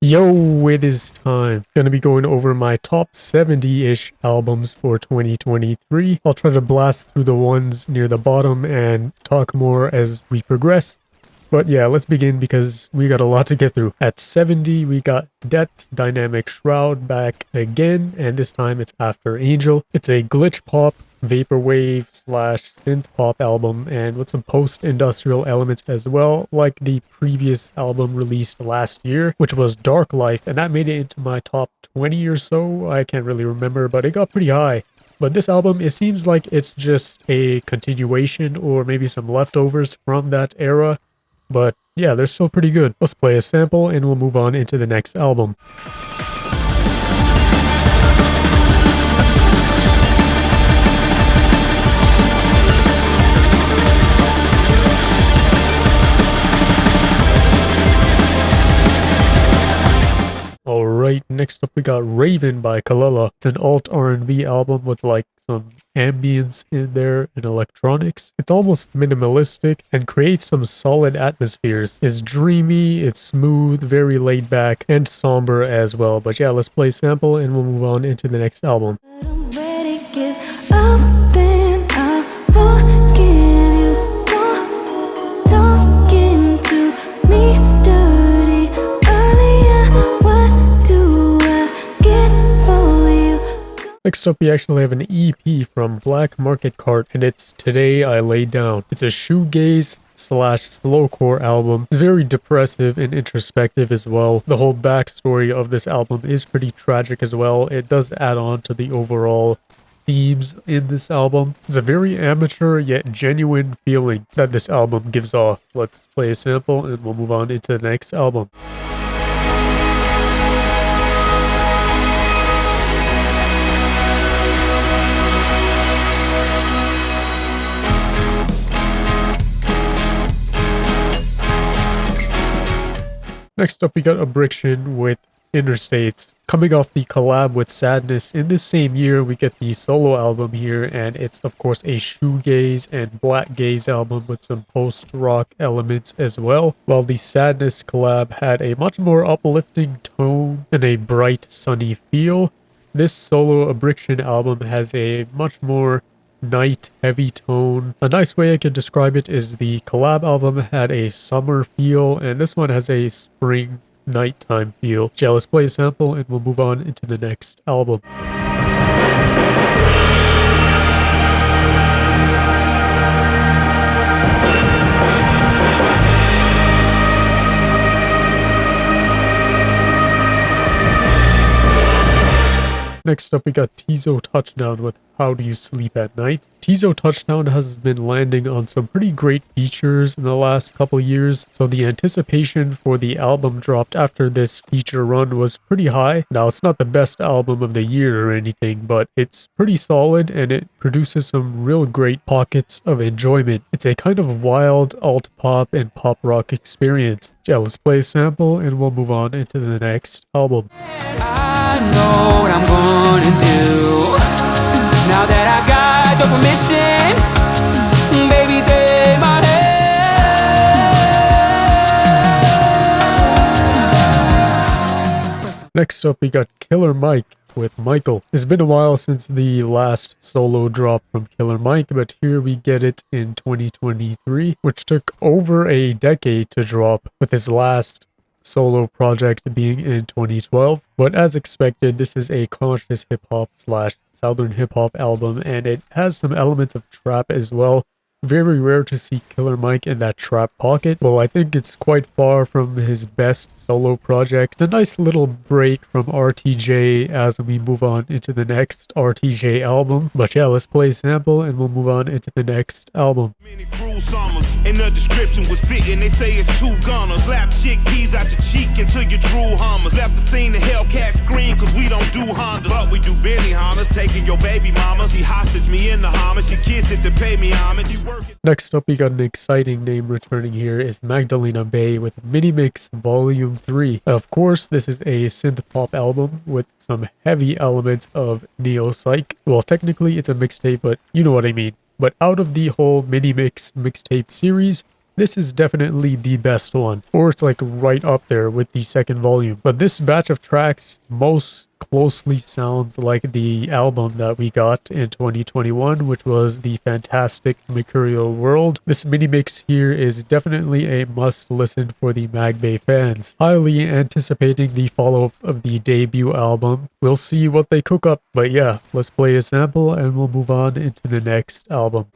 Yo, it is time. Gonna be going over my top 70-ish albums for 2023. I'll try to blast through the ones near the bottom and talk more as we progress. But yeah, let's begin because we got a lot to get through. At 70, we got Death's Dynamic Shroud back again, and this time it's After Angel. It's a glitch pop, vaporwave slash synth pop album, and with some post-industrial elements as well, like the previous album released last year, which was Dark Life, and that made it into my top 20 or so. I can't really remember, but it got pretty high. But this album, it seems like it's just a continuation or maybe some leftovers from that era. But yeah, they're still pretty good. Let's play a sample and we'll move on into the next album. Alright, next up we got Raven by Kalela. It's an alt R&B album with like some ambience in there and electronics. It's almost minimalistic and creates some solid atmospheres. It's dreamy, it's smooth, very laid back, and somber as well. But yeah, let's play a sample and we'll move on into the next album. Next up, we actually have an EP from Black Market Cart, and it's Today I Lay Down. It's a shoegaze slash slowcore album. It's very depressive and introspective as well. The whole backstory of this album is pretty tragic as well. It does add on to the overall themes in this album. It's a very amateur yet genuine feeling that this album gives off. Let's play a sample and we'll move on into the next album. Next up, we got Abriction with Interstates. Coming off the collab with Sadness, in this same year, we get the solo album here, and it's of course a shoegaze and black gaze album with some post-rock elements as well, while the Sadness collab had a much more uplifting tone and a bright, sunny feel. This solo Abriction album has a much more night heavy tone. A nice way I could describe it is the collab album had a summer feel and this one has a spring nighttime feel. Yeah, let's play a sample and we'll move on into the next album. Next up, we got Tizo Touchdown with How Do You Sleep at Night. Tizo Touchdown has been landing on some pretty great features in the last couple years, so the anticipation for the album dropped after this feature run was pretty high. Now, it's not the best album of the year or anything, but it's pretty solid and it produces some real great pockets of enjoyment. It's a kind of wild alt pop and pop rock experience. Yeah, let's play a sample and we'll move on into the next album. I know what I'm gonna do now that I got your permission. Baby, take my hand. Next up, we got Killer Mike with Michael. It's been a while since the last solo drop from Killer Mike, but here we get it in 2023, which took over a decade to drop, with his last solo project being in 2012. But as expected, this is a conscious hip-hop slash southern hip-hop album, and it has some elements of trap as well. Very rare to see Killer Mike in that trap pocket. Well, I think it's quite far from his best solo project. It's a nice little break from RTJ as we move on into the next RTJ album. But yeah, let's play a sample and we'll move on into the next album. And the description was fitting, they say it's two gunners. Slap chickpeas out your cheek until you drew hummers. Left the scene, the Hellcat scream, cause we don't do Hondas. But we do Benny Hondas, taking your baby mama. She hostage me in the Hummer, she kiss it to pay me homage. Next up, we got an exciting name returning here is Magdalena Bay with Mini Mix Volume 3. Of course, this is a synth pop album with some heavy elements of neo-psych. Well, technically it's a mixtape, but you know what I mean. But out of the whole mini mix mixtape series, This is definitely the best one, or it's like right up there with the second volume. But this batch of tracks most closely sounds like the album that we got in 2021, which was the Fantastic Mercurial World. This mini mix here is definitely a must listen for the Magbay fans. Highly anticipating the follow-up of the debut album. We'll see what they cook up, but yeah, let's play a sample and we'll move on into the next album.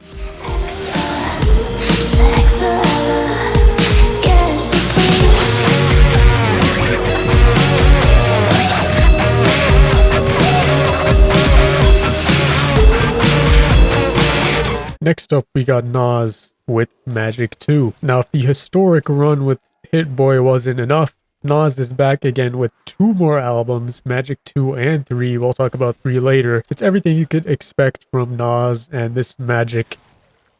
Next up, we got Nas with Magic 2. Now, if the historic run with Hit Boy wasn't enough, Nas is back again with 2 more albums, Magic 2 and 3. We'll talk about 3 later. It's everything you could expect from Nas, and this Magic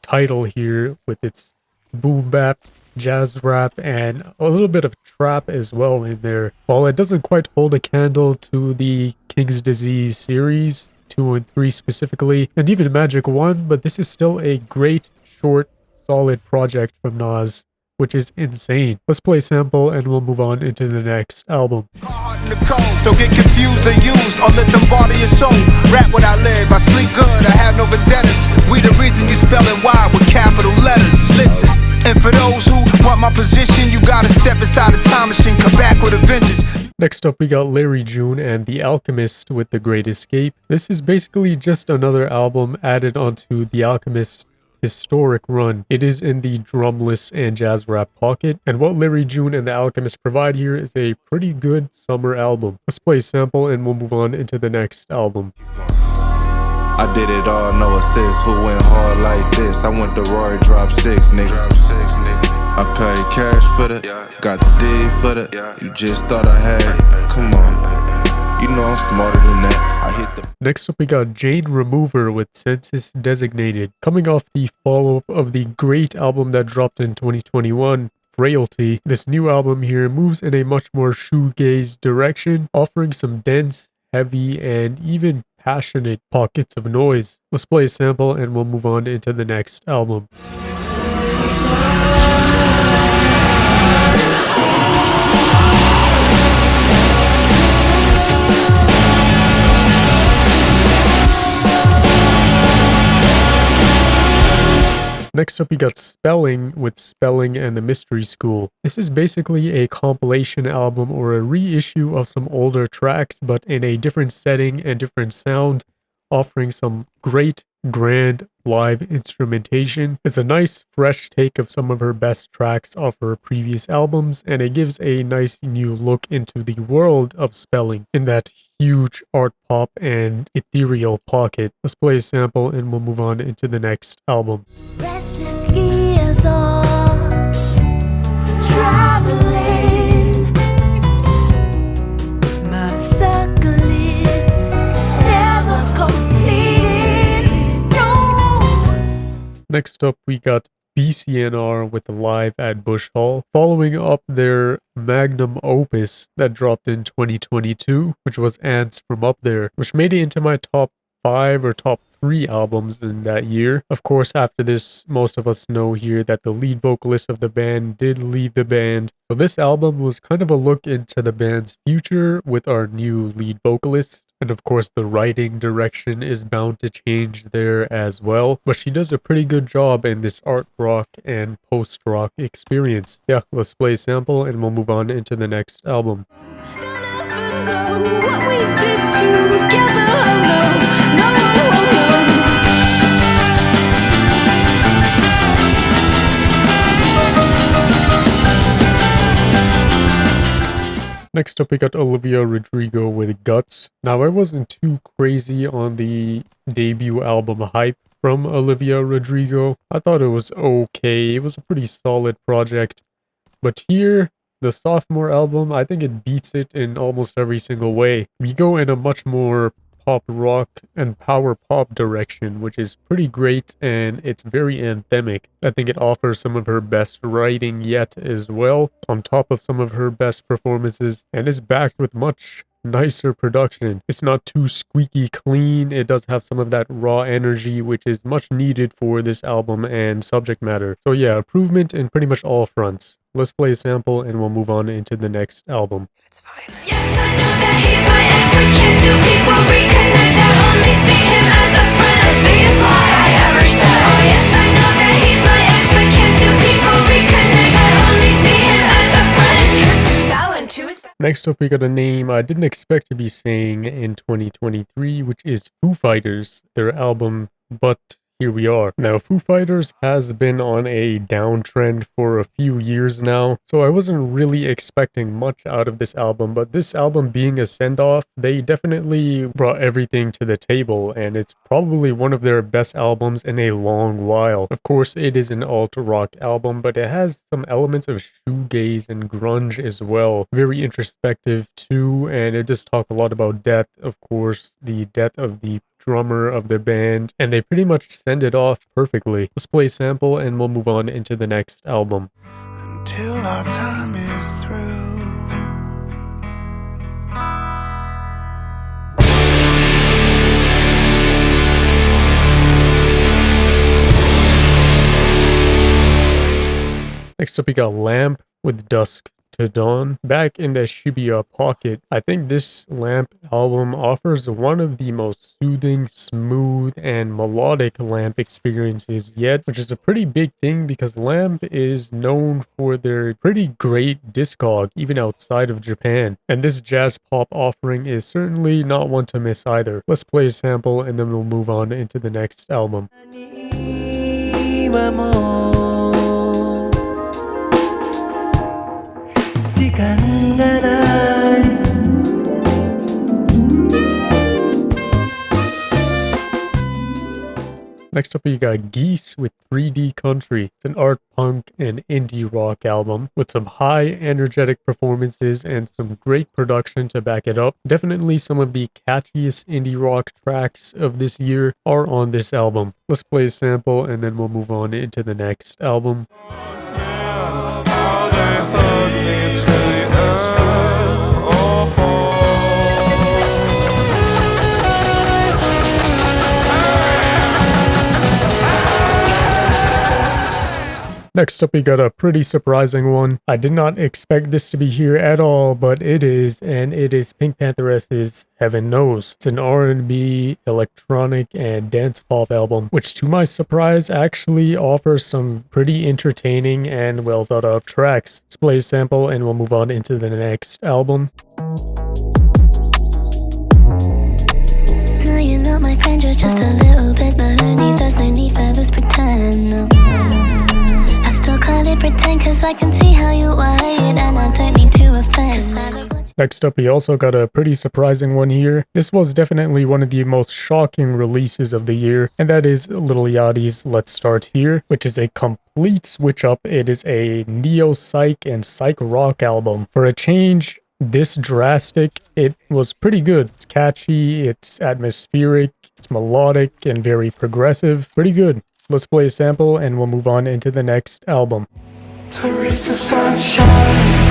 title here with its boom bap, jazz rap, and a little bit of trap as well in there. While it doesn't quite hold a candle to the King's Disease series, 2 and 3 specifically, and even Magic 1, but this is still a great, short, solid project from Nas, which is insane. Let's play a sample and we'll move on into the next album. Don't get confused or used or let them bother your soul. Rap what I live, I sleep good, I have no vendettas. We the reason you spelling Y with capital letters. Listen, and for those who want my position, you gotta step inside a time machine, come back with a vengeance. Next up, we got Larry June and The Alchemist with The Great Escape. This is basically just another album added onto The Alchemist's historic run. It is in the drumless and jazz rap pocket, and what Larry June and The Alchemist provide here is a pretty good summer album. Let's play a sample and we'll move on into the next album. I did it all, no assist. Who went hard like this? I went to Rory, drop 6, nigga. I paid cash for the, got the D for the. You just thought I had, come on. You know I'm smarter than that. I hit the. Next up, we got Jane Remover with Census Designated. Coming off the follow-up of the great album that dropped in 2021, Frailty, this new album here moves in a much more shoegaze direction, offering some dense, heavy, and even passionate pockets of noise. Let's play a sample and we'll move on into the next album. Next up, we got Spelling with Spelling and the Mystery School. This is basically a compilation album or a reissue of some older tracks, but in a different setting and different sound, offering some great, grand live instrumentation. It's a nice, fresh take of some of her best tracks off her previous albums, and it gives a nice new look into the world of Spelling in that huge art pop and ethereal pocket. Let's play a sample and we'll move on into the next album. Restless years of traveling, my circle is never completed, no. Next up, we got BCNR with Live at Bush Hall, following up their magnum opus that dropped in 2022, which was Ants from Up There, which made it into my top 5 or top 3 albums in that year. Of course, after this, most of us know here that the lead vocalist of the band did leave the band. So this album was kind of a look into the band's future with our new lead vocalist. And of course, the writing direction is bound to change there as well. But she does a pretty good job in this art rock and post-rock experience. Yeah, let's play a sample and we'll move on into the next album. Don't ever know what we did together, no, no. Next up, we got Olivia Rodrigo with Guts. Now, I wasn't too crazy on the debut album hype from Olivia Rodrigo. I thought it was okay. It was a pretty solid project. But here, the sophomore album, I think it beats it in almost every single way. We go in a much more pop rock and power pop direction, which is pretty great, and it's very anthemic. I think it offers some of her best writing yet as well, on top of some of her best performances, and is backed with much nicer production. It's not too squeaky clean. It does have some of that raw energy, which is much needed for this album and subject matter. So yeah, improvement in pretty much all fronts. Let's play a sample and we'll move on into the next album. Yes, I know that he's my ex, but can't two people reconnect? I only see him as a friend. The biggest lie I ever said. Oh yes, I know that he's my ex, but can't two people reconnect? I only see him as a friend. His trick to bowing to his back. Next up, we got a name I didn't expect to be saying in 2023, which is Foo Fighters, their album, But Here We Are. Now, Foo Fighters has been on a downtrend for a few years now, so I wasn't really expecting much out of this album, but this album being a send-off, they definitely brought everything to the table, and it's probably one of their best albums in a long while. Of course, it is an alt-rock album, but it has some elements of shoegaze and grunge as well. Very introspective too, and it does talk a lot about death, of course, the death of the drummer of the band, and they pretty much send it off perfectly. Let's play a sample and we'll move on into the next album. Until our time is through. Next up, we got Lamp with Dusk to Dawn. Back in the Shibuya pocket, I think this Lamp album offers one of the most soothing, smooth, and melodic Lamp experiences yet, which is a pretty big thing because Lamp is known for their pretty great discog, even outside of Japan. And this jazz pop offering is certainly not one to miss either. Let's play a sample and then we'll move on into the next album. Next up, you got Geese with 3D Country. It's an art punk and indie rock album with some high energetic performances and some great production to back it up. Definitely some of the catchiest indie rock tracks of this year are on this album. Let's play a sample and then we'll move on into the next album. Next up, we got a pretty surprising one. I did not expect this to be here at all, but it is, and it is Pink Pantheress's Heaven Knows. It's an R&B, electronic, and dance pop album, which to my surprise actually offers some pretty entertaining and well thought out tracks. Let's play a sample and we'll move on into the next album. No, you're not my friend, you're just a little bit beneath. There's no need for this pretend, no. Call it pretend, cause I can see how you hide, and I don't mean to offend. Next up, we also got a pretty surprising one here. This was definitely one of the most shocking releases of the year, and that is Lil Yachty's Let's Start Here, which is a complete switch up. It is a neo-psych and psych rock album. For a change this drastic, it was pretty good. It's catchy, it's atmospheric, it's melodic, and very progressive. Pretty good. Let's play a sample and we'll move on into the next album. To reach the sunshine.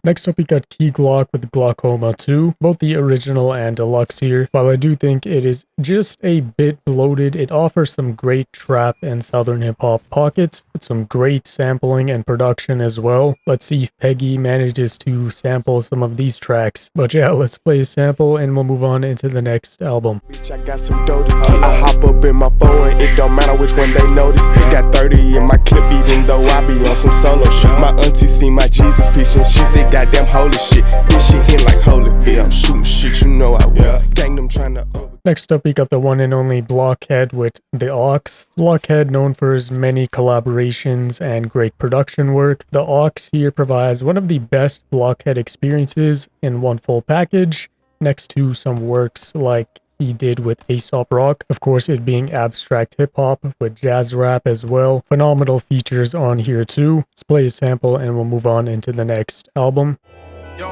Next up, we got Key Glock with Glaucoma 2, both the original and deluxe here. While I do think it is just a bit bloated, it offers some great trap and southern hip-hop pockets, with some great sampling and production as well. Let's see if Peggy manages to sample some of these tracks. But yeah, let's play a sample and we'll move on into the next album. Bitch, I got some dough to keep. I hop up in my phone and it don't matter which one they notice. It got 30 in my clip even though I be on some solo shit. My auntie seen my Jesus piece and she said goddamn holy shit. This shit hit like Holyfield. I'm shooting shit, you know I will. Gang them trying to Next up, we got the one and only Blockhead with The Aux. Blockhead, known for his many collaborations and great production work. The Aux here provides one of the best Blockhead experiences in one full package, next to some works like he did with Aesop Rock, of course it being abstract hip-hop with jazz rap as well. Phenomenal features on here too. Let's play a sample and we'll move on into the next album. Yo,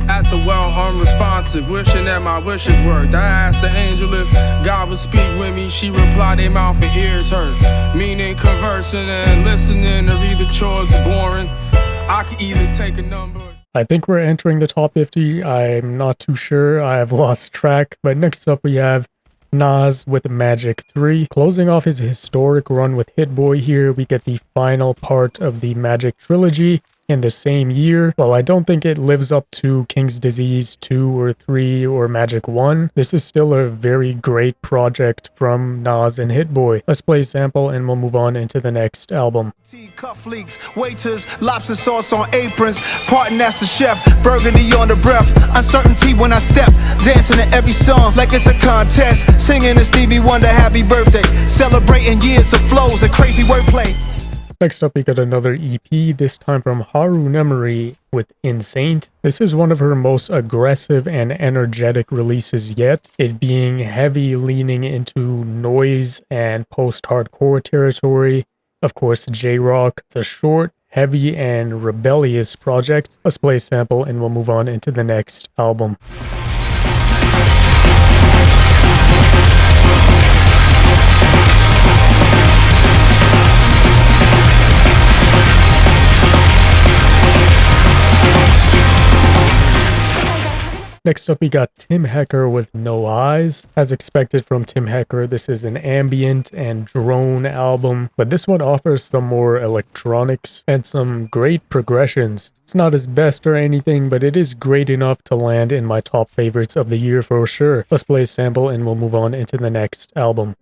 at at the well unresponsive, wishing that my wishes worked. I asked the angel if God would speak with me. She replied, they mouth and ears hurt. Meaning conversing and listening or either chores boring. I could either take a number. I think we're entering the top 50. I'm not too sure. I have lost track. But next up we have Nas with Magic 3. Closing off his historic run with Hit Boy here, we get the final part of the Magic trilogy in the same year. While I don't think it lives up to King's Disease 2 or 3 or Magic 1, this is still a very great project from Nas and Hit Boy. Let's play a sample and we'll move on into the next album. Cufflinks, waiters, lobster sauce on aprons, parting as the chef, burgundy on the breath, uncertainty when I step, dancing to every song like it's a contest, singing to Stevie Wonder happy birthday, celebrating years of flows and crazy wordplay. Next up, we got another EP, this time from Haru Nemori with Insane. This is one of her most aggressive and energetic releases yet, it being heavy leaning into noise and post-hardcore territory. Of course, J-Rock. It's a short, heavy, and rebellious project. Let's play a sample and we'll move on into the next album. Next up, we got Tim Hecker with No Eyes. As expected from Tim Hecker, this is an ambient and drone album, but this one offers some more electronics and some great progressions. It's not his best or anything, but it is great enough to land in my top favorites of the year for sure. Let's play a sample and we'll move on into the next album.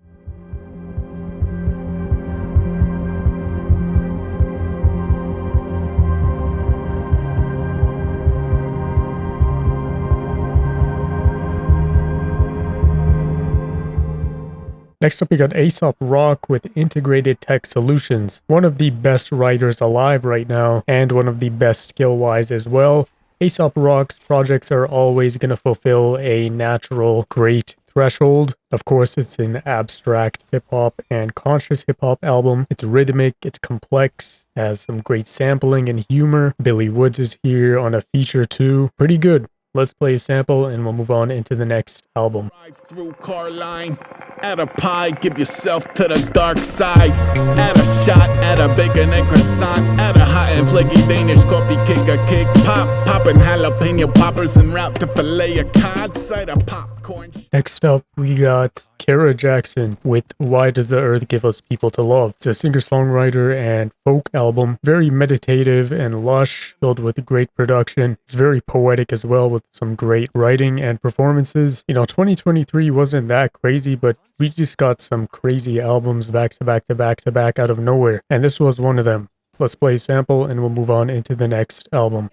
Next up, we got Aesop Rock with Integrated Tech Solutions. One of the best writers alive right now, and one of the best skill-wise as well. Aesop Rock's projects are always going to fulfill a natural, great threshold. Of course, it's an abstract hip-hop and conscious hip-hop album. It's rhythmic, it's complex, has some great sampling and humor. Billy Woods is here on a feature too. Pretty good. Let's play a sample and we'll move on into the next album. Drive through car line, add a pie, give yourself to the dark side. Add a shot, add a bacon and croissant, add a hot and flaky Danish coffee, kick a cake pop, poppin' jalapeno poppers en route to fillet a cod, cider popcorn. Next up, we got Kara Jackson with Why Does the Earth Give Us People to Love. It's a singer-songwriter and folk album, very meditative and lush, filled with great production. It's very poetic as well, with some great writing and performances. You know, 2023 wasn't that crazy, but we just got some crazy albums back to back to back to back out of nowhere, and this was one of them. Let's play a sample and we'll move on into the next album.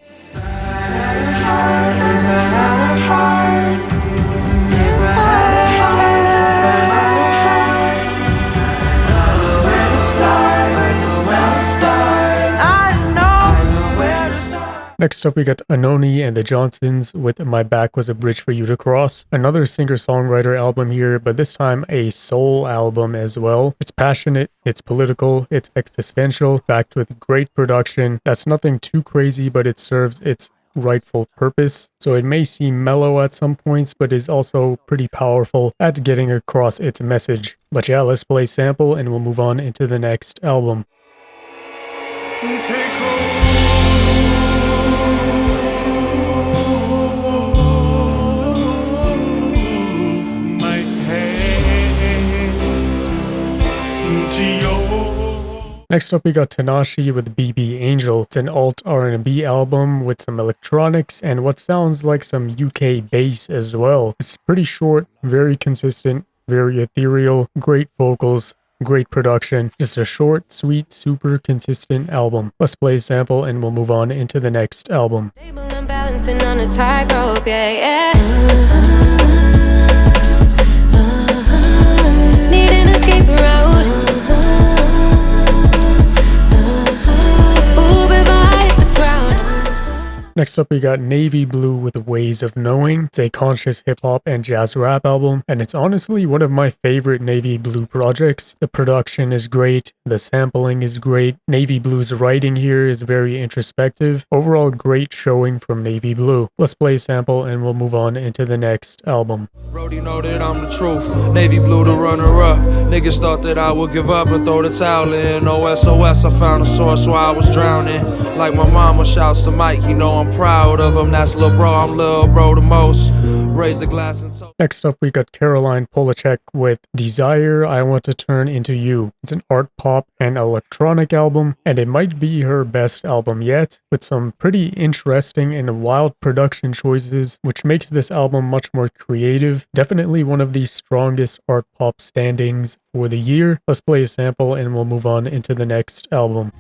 Next up, we got Anoni and the Johnsons with My Back Was a Bridge for You to Cross. Another singer-songwriter album here, but this time a soul album as well. It's passionate, it's political, it's existential, backed with great production. That's nothing too crazy, but it serves its rightful purpose. So it may seem mellow at some points, but is also pretty powerful at getting across its message. But yeah, let's play a sample and we'll move on into the next album. Next up, we got Tanashi with BB Angel. It's an alt R&B album with some electronics and what sounds like some UK bass as well. It's pretty short, very consistent, very ethereal, great vocals, great production. Just a short, sweet, super consistent album. Let's play a sample and we'll move on into the next album. Stable and balancing on a tightrope, yeah, Need an escape route. Next up, we got Navy Blue with Ways of Knowing. It's a conscious hip hop and jazz rap album, and it's honestly one of my favorite Navy Blue projects. The production is great, the sampling is great. Navy Blue's writing here is very introspective. Overall, great showing from Navy Blue. Let's play a sample and we'll move on into the next album. Brody know that I'm the truth. Navy Blue the runner up. Niggas thought that I would give up and throw the towel in. No SOS, I found a source where I was drowning. Like my mama shouts to Mike, you know I'm proud of him. That's lil' bro, I'm lil' bro the most. Raise the glass and so. Next up, we got Caroline Polachek with Desire, I Want to Turn Into You. It's an art pop and electronic album, and it might be her best album yet, with some pretty interesting and wild production choices, which makes this album much more creative. Definitely one of the strongest art pop standings for the year. Let's play a sample and we'll move on into the next album.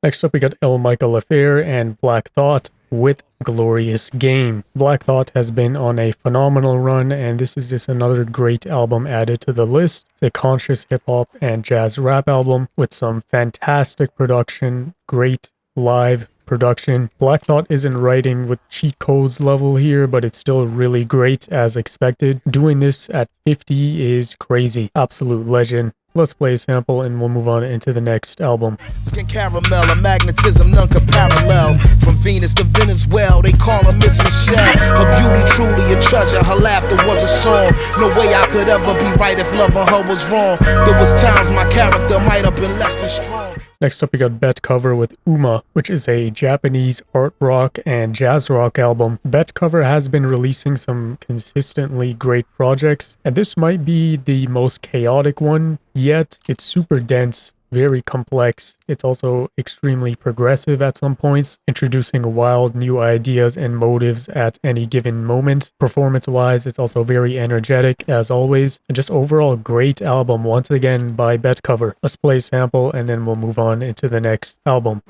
Next up, we got El Michael Affair and Black Thought with Glorious Game. Black Thought has been on a phenomenal run, and this is just another great album added to the list. It's a conscious hip-hop and jazz rap album with some fantastic production, great live production. Black Thought isn't writing with cheat codes level here, but it's still really great as expected. Doing this at 50 is crazy. Absolute legend. Let's play a sample and we'll move on into the next album. Skin caramel, a magnetism none could parallel. From Venus to Venezuela, they call her Miss Michelle. Her beauty truly a treasure, her laughter was a song. No way I could ever be right if loving her was wrong. There was times my character might have been less than strong. Next up, we got Bet Cover with Uma, which is a Japanese art rock and jazz rock album. Bet Cover has been releasing some consistently great projects, and this might be the most chaotic one yet. It's super dense, very complex. It's also extremely progressive at some points, introducing wild new ideas and motives at any given moment. Performance-wise, it's also very energetic as always, and just overall great album once again by Bet Cover. Let's play a sample and then we'll move on into the next album.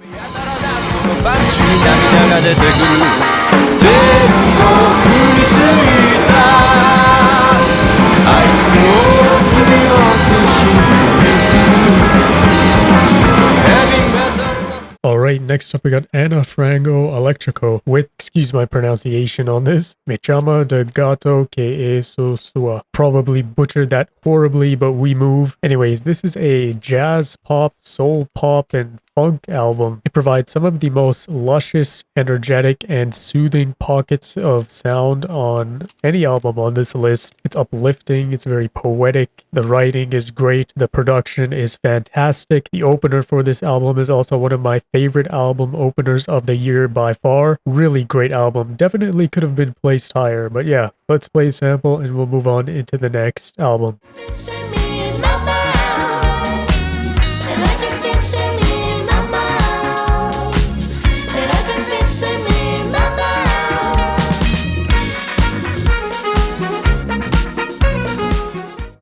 Alright, next up we got Ana Frango Electrico with, excuse my pronunciation on this, Me Chama de Gato Que Eso Sua. Probably butchered that horribly, but we move. Anyways, this is a jazz pop, soul pop, and funk album. It provides some of the most luscious, energetic, and soothing pockets of sound on any album on this list. It's uplifting, it's very poetic, the writing is great, the production is fantastic. The opener for this album is also one of my favorite album openers of the year by far. Really great album. Definitely could have been placed higher, but yeah, let's play a sample and we'll move on into the next album.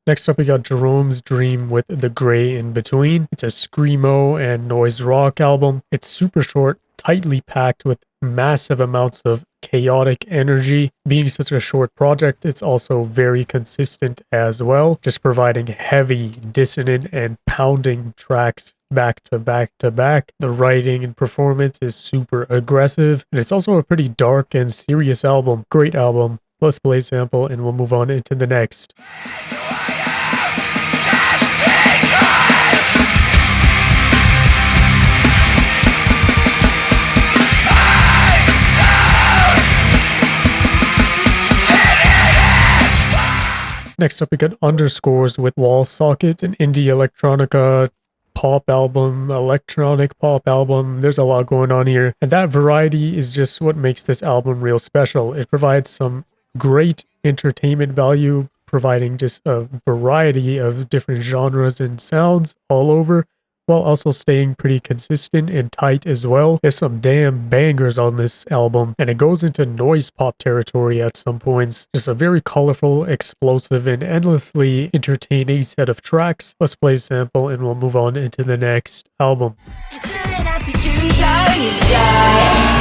Next up, we got Jerome's Dream with The Gray in Between. It's a screamo and noise rock album. It's super short, tightly packed with massive amounts of chaotic energy. Being such a short project, it's also very consistent as well, just providing heavy, dissonant, and pounding tracks back to back to back. The writing and performance is super aggressive, and it's also a pretty dark and serious album. Great album. Let's play a sample and we'll move on into the next. Next up, we got Underscores with Wall Sockets, an indie electronica pop album, electronic pop album. There's a lot going on here, and that variety is just what makes this album real special. It provides some great entertainment value, providing just a variety of different genres and sounds all over, while also staying pretty consistent and tight as well. There's some damn bangers on this album, and it goes into noise pop territory at some points. Just a very colorful, explosive, and endlessly entertaining set of tracks. Let's play a sample and we'll move on into the next album. You shouldn't have to choose how you die.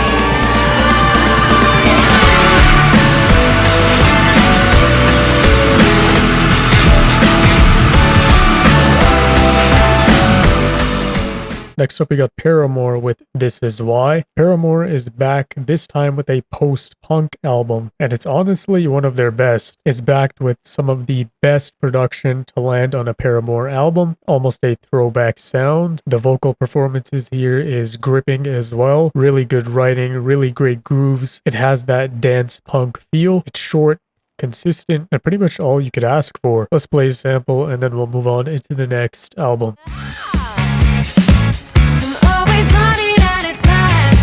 Next up, we got Paramore with This Is Why. Paramore is back, this time with a post-punk album, and it's honestly one of their best. It's backed with some of the best production to land on a Paramore album, almost a throwback sound. The vocal performances here is gripping as well. Really good writing, really great grooves. It has that dance punk feel. It's short, consistent, and pretty much all you could ask for. Let's play a sample and then we'll move on into the next album. Always running out of time.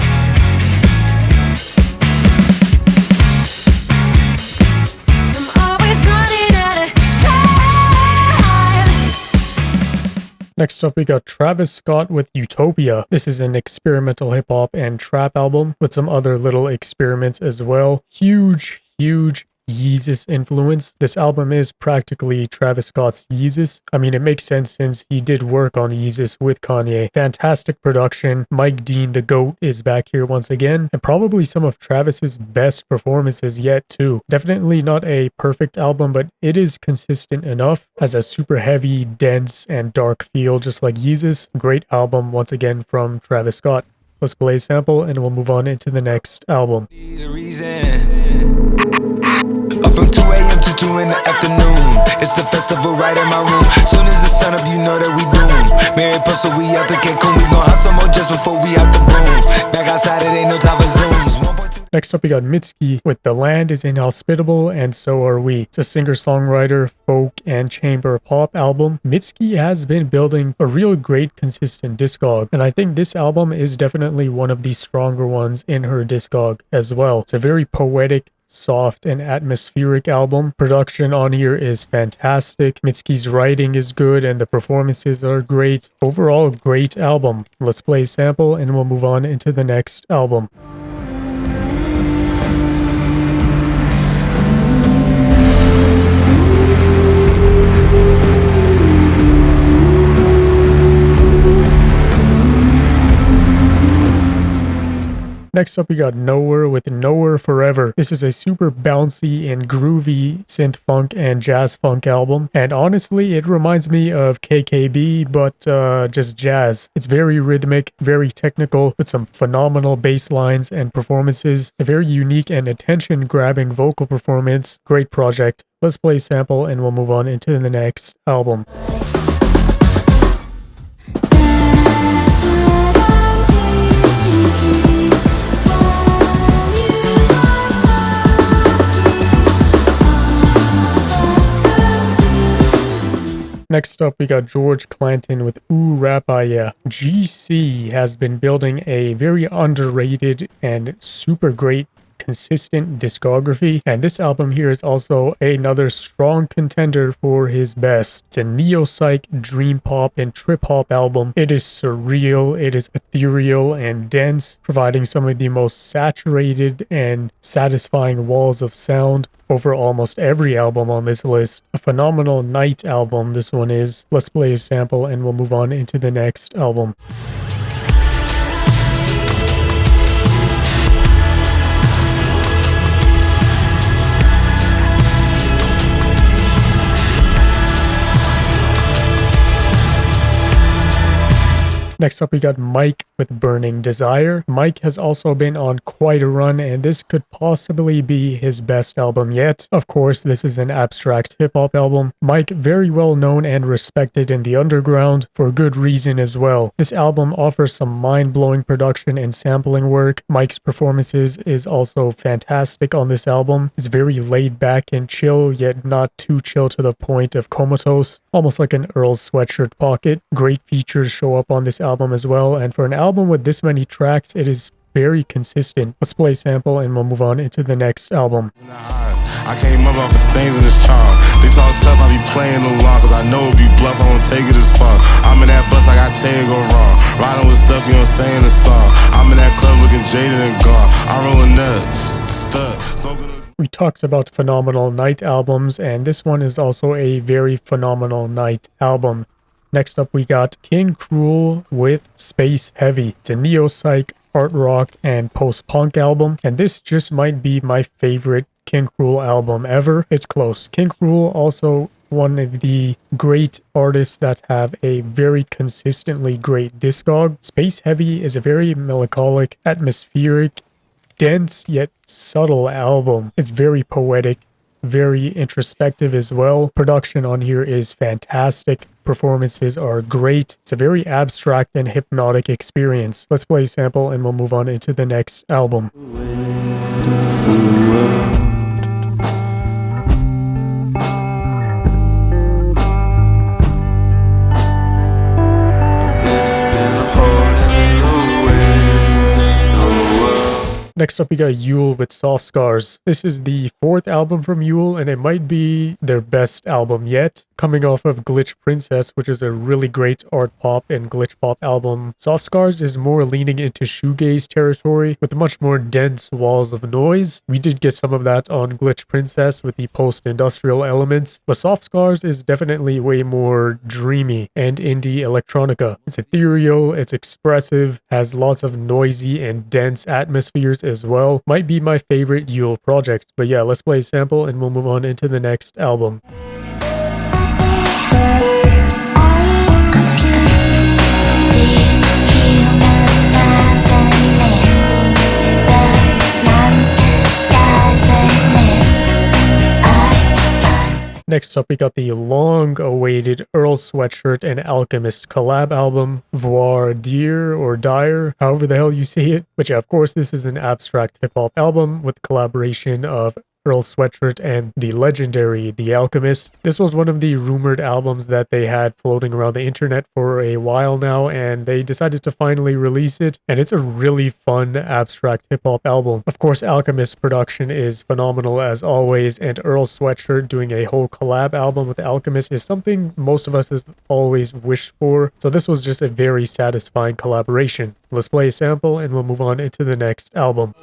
I'm always running out of time. Next up, we got Travis Scott with Utopia. This is an experimental hip hop and trap album with some other little experiments as well. Huge Yeezus influence. This album is practically Travis Scott's Yeezus. I mean, it makes sense since he did work on Yeezus with Kanye. Fantastic production. Mike Dean, the GOAT, is back here once again, and probably some of Travis's best performances yet too. Definitely not a perfect album, but it is consistent enough. Has a super heavy, dense, and dark feel just like Yeezus. Great album once again from Travis Scott. Let's play a sample and we'll move on into the next album. From 2 a.m. to 2 in the afternoon. It's a festival right in my room. Soon as the sun up, you know that we bloom. Mary Pussle, we out the Cancun. We gon' hustle more just before we out the boom. Back outside, it ain't no time for zooms. Next up, we got Mitski with The Land is Inhospitable and So Are We. It's a singer-songwriter, folk, and chamber pop album. Mitski has been building a real great consistent discog, and I think this album is definitely one of the stronger ones in her discog as well. It's a very poetic, soft, and atmospheric album. Production on here is fantastic. Mitski's writing is good and the performances are great. Overall, great album. Let's play a sample and we'll move on into the next album. Next up, we got Nowhere with Nowhere Forever. This is a super bouncy and groovy synth funk and jazz funk album. And honestly, it reminds me of KKB, but just jazz. It's very rhythmic, very technical, with some phenomenal bass lines and performances. A very unique and attention-grabbing vocal performance. Great project. Let's play a sample and we'll move on into the next album. Next up, we got George Clanton with Ooh Rapaya. GC has been building a very underrated and super great consistent discography, and this album here is also another strong contender for his best. It's a neo-psych, dream pop, and trip hop album. It is surreal, it is ethereal and dense, providing some of the most saturated and satisfying walls of sound over almost every album on this list. A phenomenal night album this one is. Let's play a sample and we'll move on into the next album. Next up, we got Mike with Burning Desire. Mike has also been on quite a run, and this could possibly be his best album yet. Of course, this is an abstract hip-hop album. Mike, very well known and respected in the underground, for good reason as well. This album offers some mind-blowing production and sampling work. Mike's performances is also fantastic on this album. It's very laid back and chill, yet not too chill to the point of comatose. Almost like an Earl Sweatshirt pocket. Great features show up on this album as well, and for an album with this many tracks, it is very consistent. Let's play a sample and we'll move on into the next album. I came up off of stains in this charm. They talk tough, I be playing along, cause I know if you bluff, I won't take it as far. I'm in that bus, I got take go wrong. Riding with stuff you don't say in the song. I'm in that club looking jaded and gone. I'm rolling nuts. We talked about phenomenal night albums, and this one is also a very phenomenal night album. Next up, we got King Cruel with Space Heavy. It's a neo-psych, art rock, and post-punk album, and this just might be my favorite King Cruel album ever. It's close. King Cruel also one of the great artists that have a very consistently great discog. Space Heavy is a very melancholic, atmospheric, dense yet subtle album. It's very poetic, very introspective as well. Production on here is fantastic. Performances are great. It's a very abstract and hypnotic experience. Let's play a sample and we'll move on into the next album. Next up, we got Yule with Soft Scars. This is the 4th album from Yule, and it might be their best album yet. Coming off of Glitch Princess, which is a really great art pop and glitch pop album, Soft Scars is more leaning into shoegaze territory with much more dense walls of noise. We did get some of that on Glitch Princess with the post-industrial elements, but Soft Scars is definitely way more dreamy and indie electronica. It's ethereal, it's expressive, has lots of noisy and dense atmospheres as well. Might be my favorite Yule project. But yeah, let's play a sample and we'll move on into the next album. Next up, we got the long-awaited Earl Sweatshirt and Alchemist collab album, Voir Dire or Dire, however the hell you say it. But yeah, of course, this is an abstract hip-hop album with collaboration of Earl Sweatshirt and the legendary The Alchemist. This was one of the rumored albums that they had floating around the internet for a while now, and they decided to finally release it, and it's a really fun abstract hip-hop album. Of course, Alchemist production is phenomenal as always, and Earl Sweatshirt doing a whole collab album with Alchemist is something most of us have always wished for, so this was just a very satisfying collaboration. Let's play a sample and we'll move on into the next album.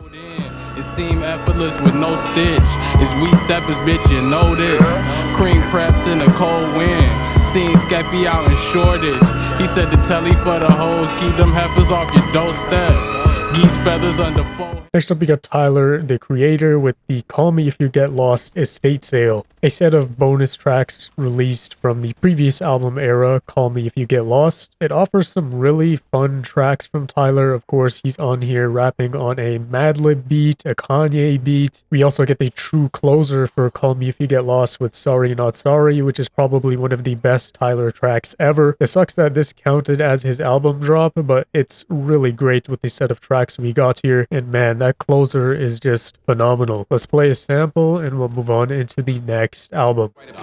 It seemed effortless with no stitch. As we steppers, bitch, you know this. Cream crepes in a cold wind. Seen Skeppy out in Shoreditch. He said to telly for the hoes, keep them heifers off your doorstep. Geese feathers under forehead. Next up, we got Tyler, the Creator, with the Call Me If You Get Lost estate sale. A set of bonus tracks released from the previous album era, Call Me If You Get Lost. It offers some really fun tracks from Tyler. Of course, he's on here rapping on a Madlib beat, a Kanye beat. We also get the true closer for Call Me If You Get Lost with Sorry Not Sorry, which is probably one of the best Tyler tracks ever. It sucks that this counted as his album drop, but it's really great with the set of tracks we got here. And man, that closer is just phenomenal. Let's play a sample and we'll move on into the next album. Let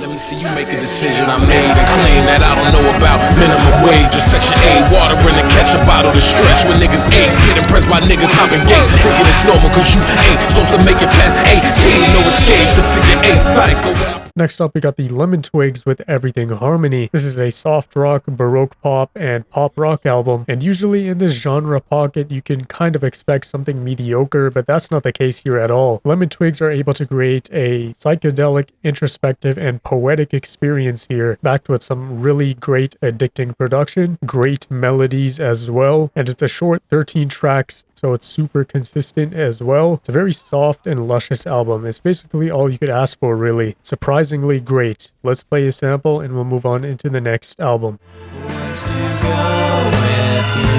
me see you make a decision I made and claim that I don't know about minimum wage or Section 8. Water in the ketchup bottle to stretch when niggas ain't get impressed by niggas hopping gate. Thinking it's normal cause you ain't supposed to make it past 18. No escape, the figure 8 cycle. Next up, we got the Lemon Twigs with Everything Harmony. This is a soft rock, baroque pop, and pop rock album. And usually in this genre pocket, you can kind of expect something mediocre, but that's not the case here at all. Lemon Twigs are able to create a psychedelic, introspective, and poetic experience here, backed with some really great, addicting production, great melodies as well. And it's a short 13 tracks, so it's super consistent as well. It's a very soft and luscious album. It's basically all you could ask for, really. Surprisingly great. Let's play a sample and we'll move on into the next album. Wants to go with you.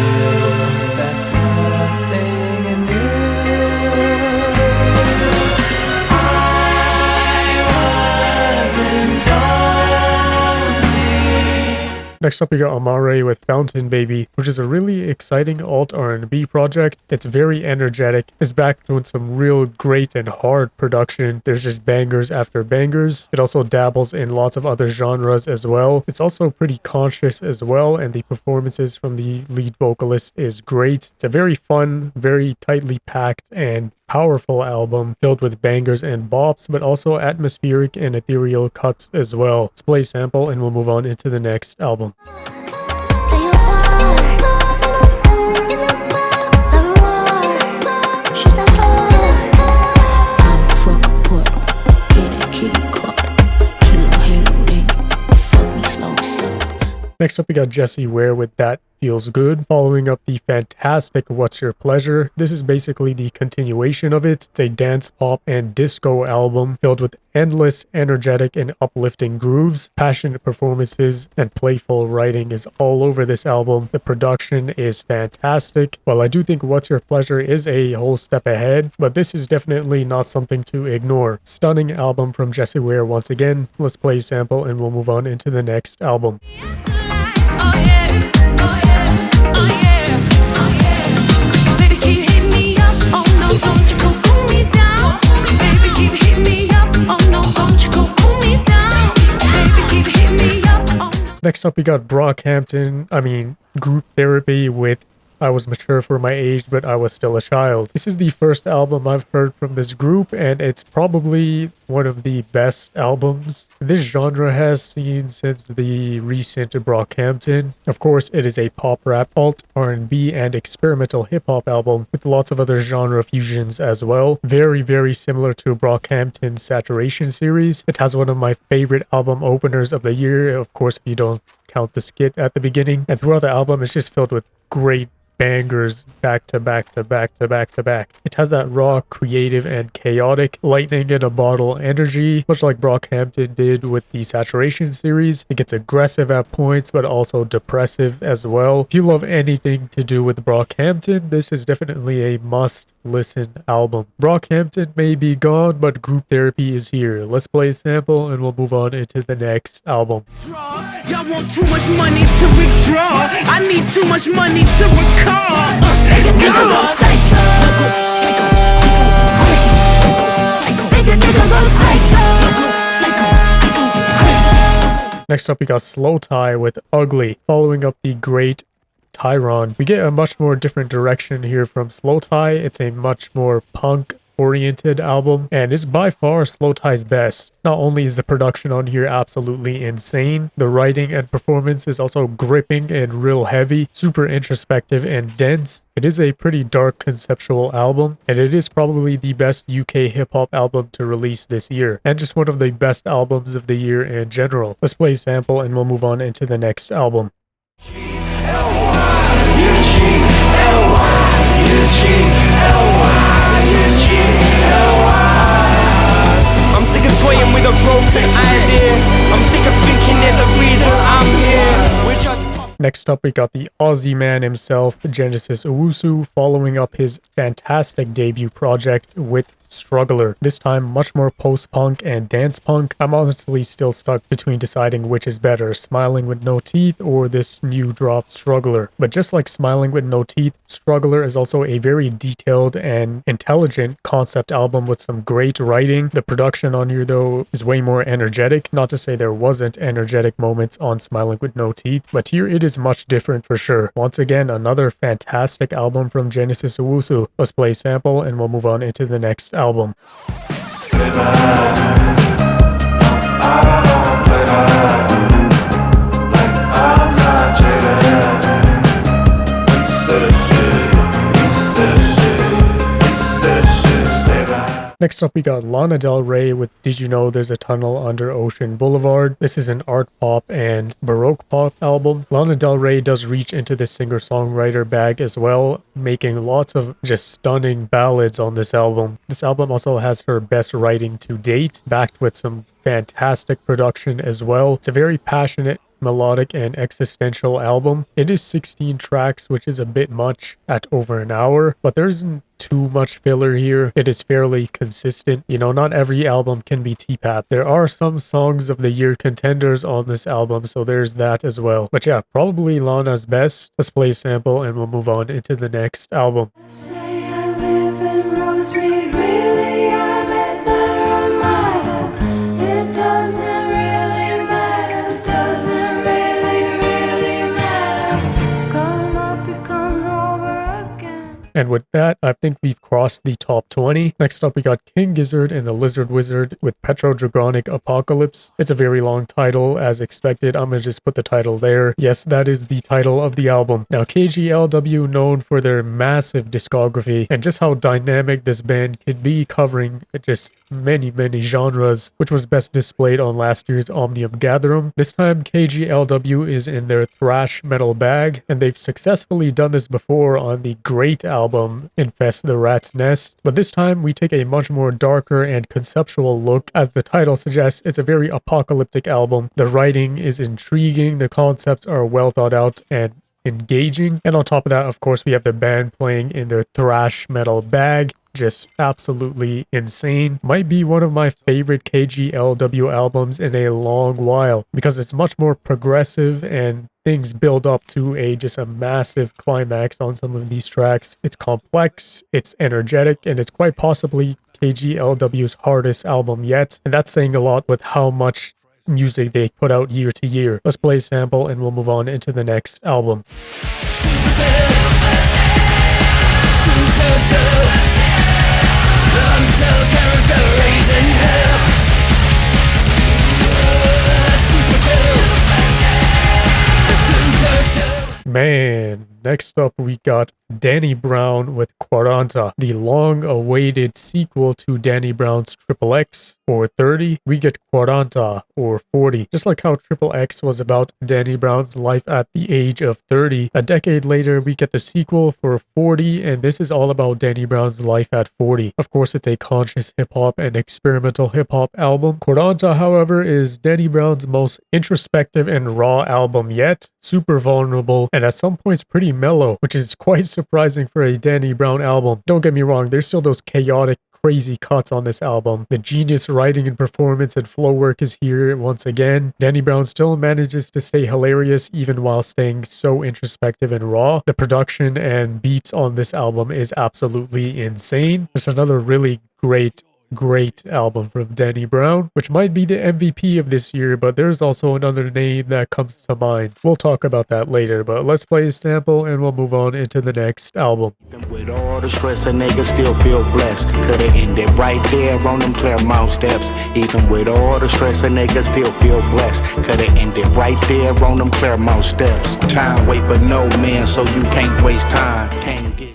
That's not a thing I knew. I wasn't only. Next up, we got Amare with Fountain Baby, which is a really exciting alt R&B project. It's very energetic. It's backed with some real great and hard production. There's just bangers after bangers. It also dabbles in lots of other genres as well. It's also pretty conscious as well, and the performances from the lead vocalist is great. It's a very fun, very tightly packed, and powerful album filled with bangers and bops, but also atmospheric and ethereal cuts as well. Let's play a sample and we'll move on into the next album. Next up, we got Jessie Ware with That feels good. Following up the fantastic What's Your Pleasure. This is basically the continuation of it. It's a dance, pop, and disco album filled with endless, energetic, and uplifting grooves. Passionate performances and playful writing is all over this album. The production is fantastic. While I do think What's Your Pleasure is a whole step ahead, but this is definitely not something to ignore. Stunning album from Jessie Ware once again. Let's play a sample and we'll move on into the next album. Next up, we got Brockhampton, Group Therapy with I Was Mature for My Age, but I Was Still a Child. This is the first album I've heard from this group, and it's probably one of the best albums this genre has seen since the recent Brockhampton. Of course, it is a pop rap, alt, R&B, and experimental hip-hop album with lots of other genre fusions as well. Very, very similar to Brockhampton's Saturation series. It has one of my favorite album openers of the year, of course, if you don't count the skit at the beginning. And throughout the album, it's just filled with great bangers back to back to back to back to back. It has that raw, creative, and chaotic lightning in a bottle energy, much like Brockhampton did with the Saturation series. It gets aggressive at points, but also depressive as well. If you love anything to do with Brockhampton, this is definitely a must-listen album. Brockhampton may be gone, but Group Therapy is here. Let's play a sample and we'll move on into the next album. Y'all want too much money to withdraw. I need too much money to recall. Next up, we got Slow Tie with Ugly. Following up the great Tyron, we get a much more different direction here from Slow Tie. It's a much more punk oriented album and is by far Slow Tie's best. Not only is the production on here absolutely insane, the writing and performance is also gripping and real heavy, super introspective and dense. It is a pretty dark conceptual album, and it is probably the best UK hip-hop album to release this year, and just one of the best albums of the year in general. Let's play a sample and we'll move on into the next album. I'm sick of toying with a broken idea. I'm sick of thinking there's a reason I'm here. We're just Next up, we got the Aussie man himself, Genesis Owusu, following up his fantastic debut project with Struggler. This time, much more post-punk and dance punk. I'm honestly still stuck between deciding which is better, Smiling with No Teeth or this new drop Struggler. But just like Smiling with No Teeth, Struggler is also a very detailed and intelligent concept album with some great writing. The production on here, though, is way more energetic. Not to say there wasn't energetic moments on Smiling with No Teeth, but here it is much different for sure. Once again, another fantastic album from Genesis Owusu. Let's play a sample and we'll move on into the next album. Next up, we got Lana Del Rey with Did You Know There's a Tunnel Under Ocean Boulevard. This is an art pop and baroque pop album. Lana Del Rey does reach into the singer-songwriter bag as well, making lots of just stunning ballads on this album. This album also has her best writing to date, backed with some fantastic production as well. It's a very passionate, melodic, and existential album. It is 16 tracks, which is a bit much at over an hour, but there isn't too much filler here. It is fairly consistent. You know, not every album can be T-Pap. There are some songs of the year contenders on this album, so there's that as well. But yeah, probably Lana's best. Let's play a sample and we'll move on into the next album. And with that, I think we've crossed the top 20. Next up, we got King Gizzard and the Lizard Wizard with Petro-Dragonic Apocalypse. It's a very long title, as expected. I'm gonna just put the title there. Yes, that is the title of the album. Now, KGLW, known for their massive discography and just how dynamic this band could be, covering just many genres, which was best displayed on last year's Omnium Gatherum. This time, KGLW is in their thrash metal bag, and they've successfully done this before on the great album Infest the Rat's Nest, but this time we take a much more darker and conceptual look. As the title suggests, it's a very apocalyptic album. The writing is intriguing, the concepts are well thought out and engaging, and on top of that, of course, we have the band playing in their thrash metal bag. Just absolutely insane. Might be one of my favorite KGLW albums in a long while, because it's much more progressive and things build up to just a massive climax on some of these tracks. It's complex, it's energetic, and it's quite possibly KGLW's hardest album yet, and that's saying a lot with how much music they put out year to year. Let's play a sample and we'll move on into the next album. Man, next up we got Danny Brown with Quaranta, the long-awaited sequel to Danny Brown's Triple X, or 30. We get Quaranta, or 40. Just like how Triple X was about Danny Brown's life at the age of 30, a decade later we get the sequel for 40, and this is all about Danny Brown's life at 40. Of course, it's a conscious hip-hop and experimental hip-hop album. Quaranta, however, is Danny Brown's most introspective and raw album yet, super vulnerable, and at some points pretty mellow, which is quite surprising for a Danny Brown album. Don't get me wrong, there's still those chaotic, crazy cuts on this album. The genius writing and performance and flow work is here once again. Danny Brown still manages to stay hilarious even while staying so introspective and raw. The production and beats on this album is absolutely insane. It's another really great album from Danny Brown, which might be the MVP of this year, but there's also another name that comes to mind. We'll talk about that later, but let's play a sample and we'll move on into the next album. With all the stress, a nigga still feel blessed. Could've ended right there on them Claremont steps. Even with all the stress, a nigga still feel blessed. Could've ended right there on them Claremont steps. Time wait for no man, so you can't waste time.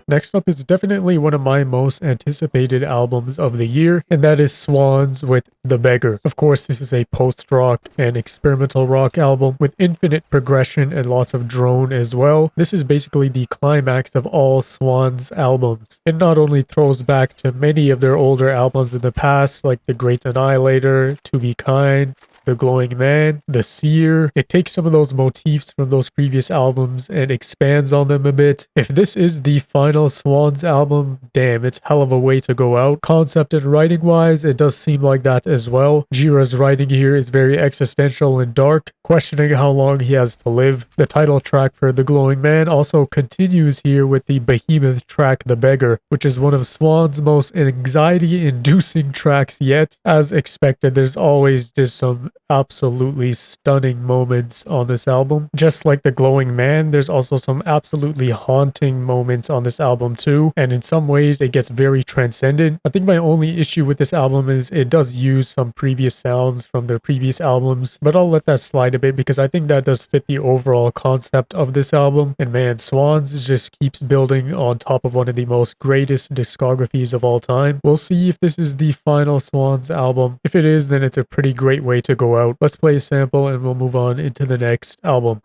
Next up is definitely one of my most anticipated albums of the year, and that is Swans with The Beggar. Of course, this is a post-rock and experimental rock album with infinite progression and lots of drone as well. This is basically the climax of all Swans albums. It not only throws back to many of their older albums in the past, like The Great Annihilator, To Be Kind, The Glowing Man, The Seer. It takes some of those motifs from those previous albums and expands on them a bit. If this is the final Swans album, damn, it's hell of a way to go out. Concept and writing wise, it does seem like that as well. Jira's writing here is very existential and dark, questioning how long he has to live. The title track for The Glowing Man also continues here with the behemoth track The Beggar, which is one of Swan's most anxiety-inducing tracks yet. As expected, there's always just some absolutely stunning moments on this album. Just like The Glowing Man, there's also some absolutely haunting moments on this album too, and in some ways it gets very transcendent. I think my only issue with this album is it does use some previous sounds from their previous albums, but I'll let that slide a bit because I think that does fit the overall concept of this album. And man, Swans just keeps building on top of one of the most greatest discographies of all time. We'll see if this is the final Swans album. If it is, then it's a pretty great way to go out. Let's play a sample and we'll move on into the next album.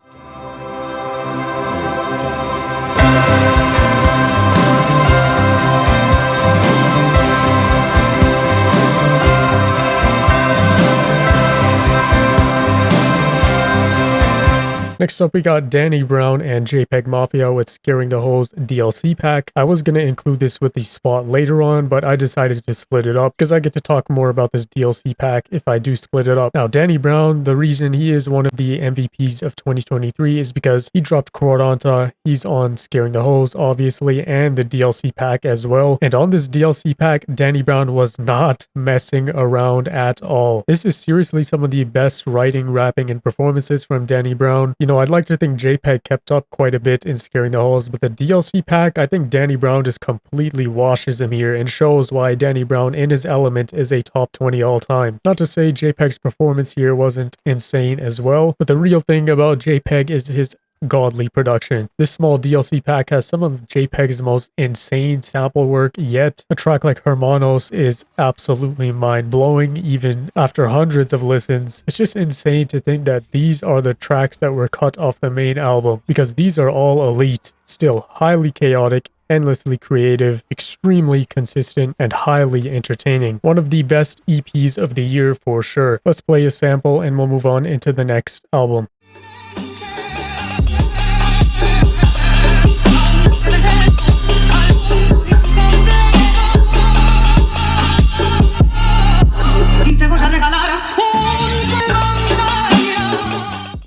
Next up, we got Danny Brown and JPEG Mafia with Scaring the Hoes DLC pack. I was going to include this with the spot later on, but I decided to split it up because I get to talk more about this DLC pack if I do split it up. Now, Danny Brown, the reason he is one of the MVPs of 2023 is because he dropped Quaranta. He's on Scaring the Hoes, obviously, and the DLC pack as well. And on this DLC pack, Danny Brown was not messing around at all. This is seriously some of the best writing, rapping, and performances from Danny Brown. You know, I'd like to think JPEG kept up quite a bit in Scaring the Halls, but the DLC pack, I think Danny Brown just completely washes him here and shows why Danny Brown in his element is a top 20 all time. Not to say JPEG's performance here wasn't insane as well, but the real thing about JPEG is his godly production. This small DLC pack has some of JPEG's most insane sample work, yet a track like Hermanos is absolutely mind-blowing even after hundreds of listens. It's just insane to think that these are the tracks that were cut off the main album, because these are all elite, still highly chaotic, endlessly creative, extremely consistent, and highly entertaining. One of the best EPs of the year for sure. Let's play a sample and we'll move on into the next album.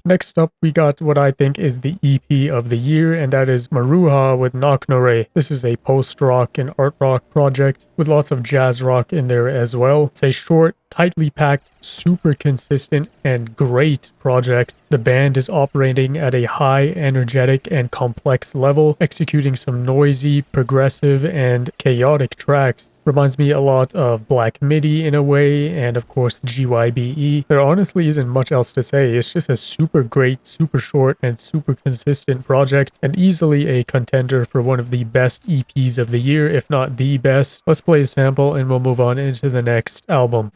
Next up, we got what I think is the EP of the year, and that is Maruha with Knocknore. This is a post-rock and art rock project with lots of jazz rock in there as well. It's a short, tightly packed, super consistent, and great project. The band is operating at a high, energetic, and complex level, executing some noisy, progressive, and chaotic tracks. Reminds me a lot of Black Midi in a way, and of course GYBE. There honestly isn't much else to say. It's just a super great, super short, and super consistent project, and easily a contender for one of the best EPs of the year, if not the best. Let's play a sample and we'll move on into the next album.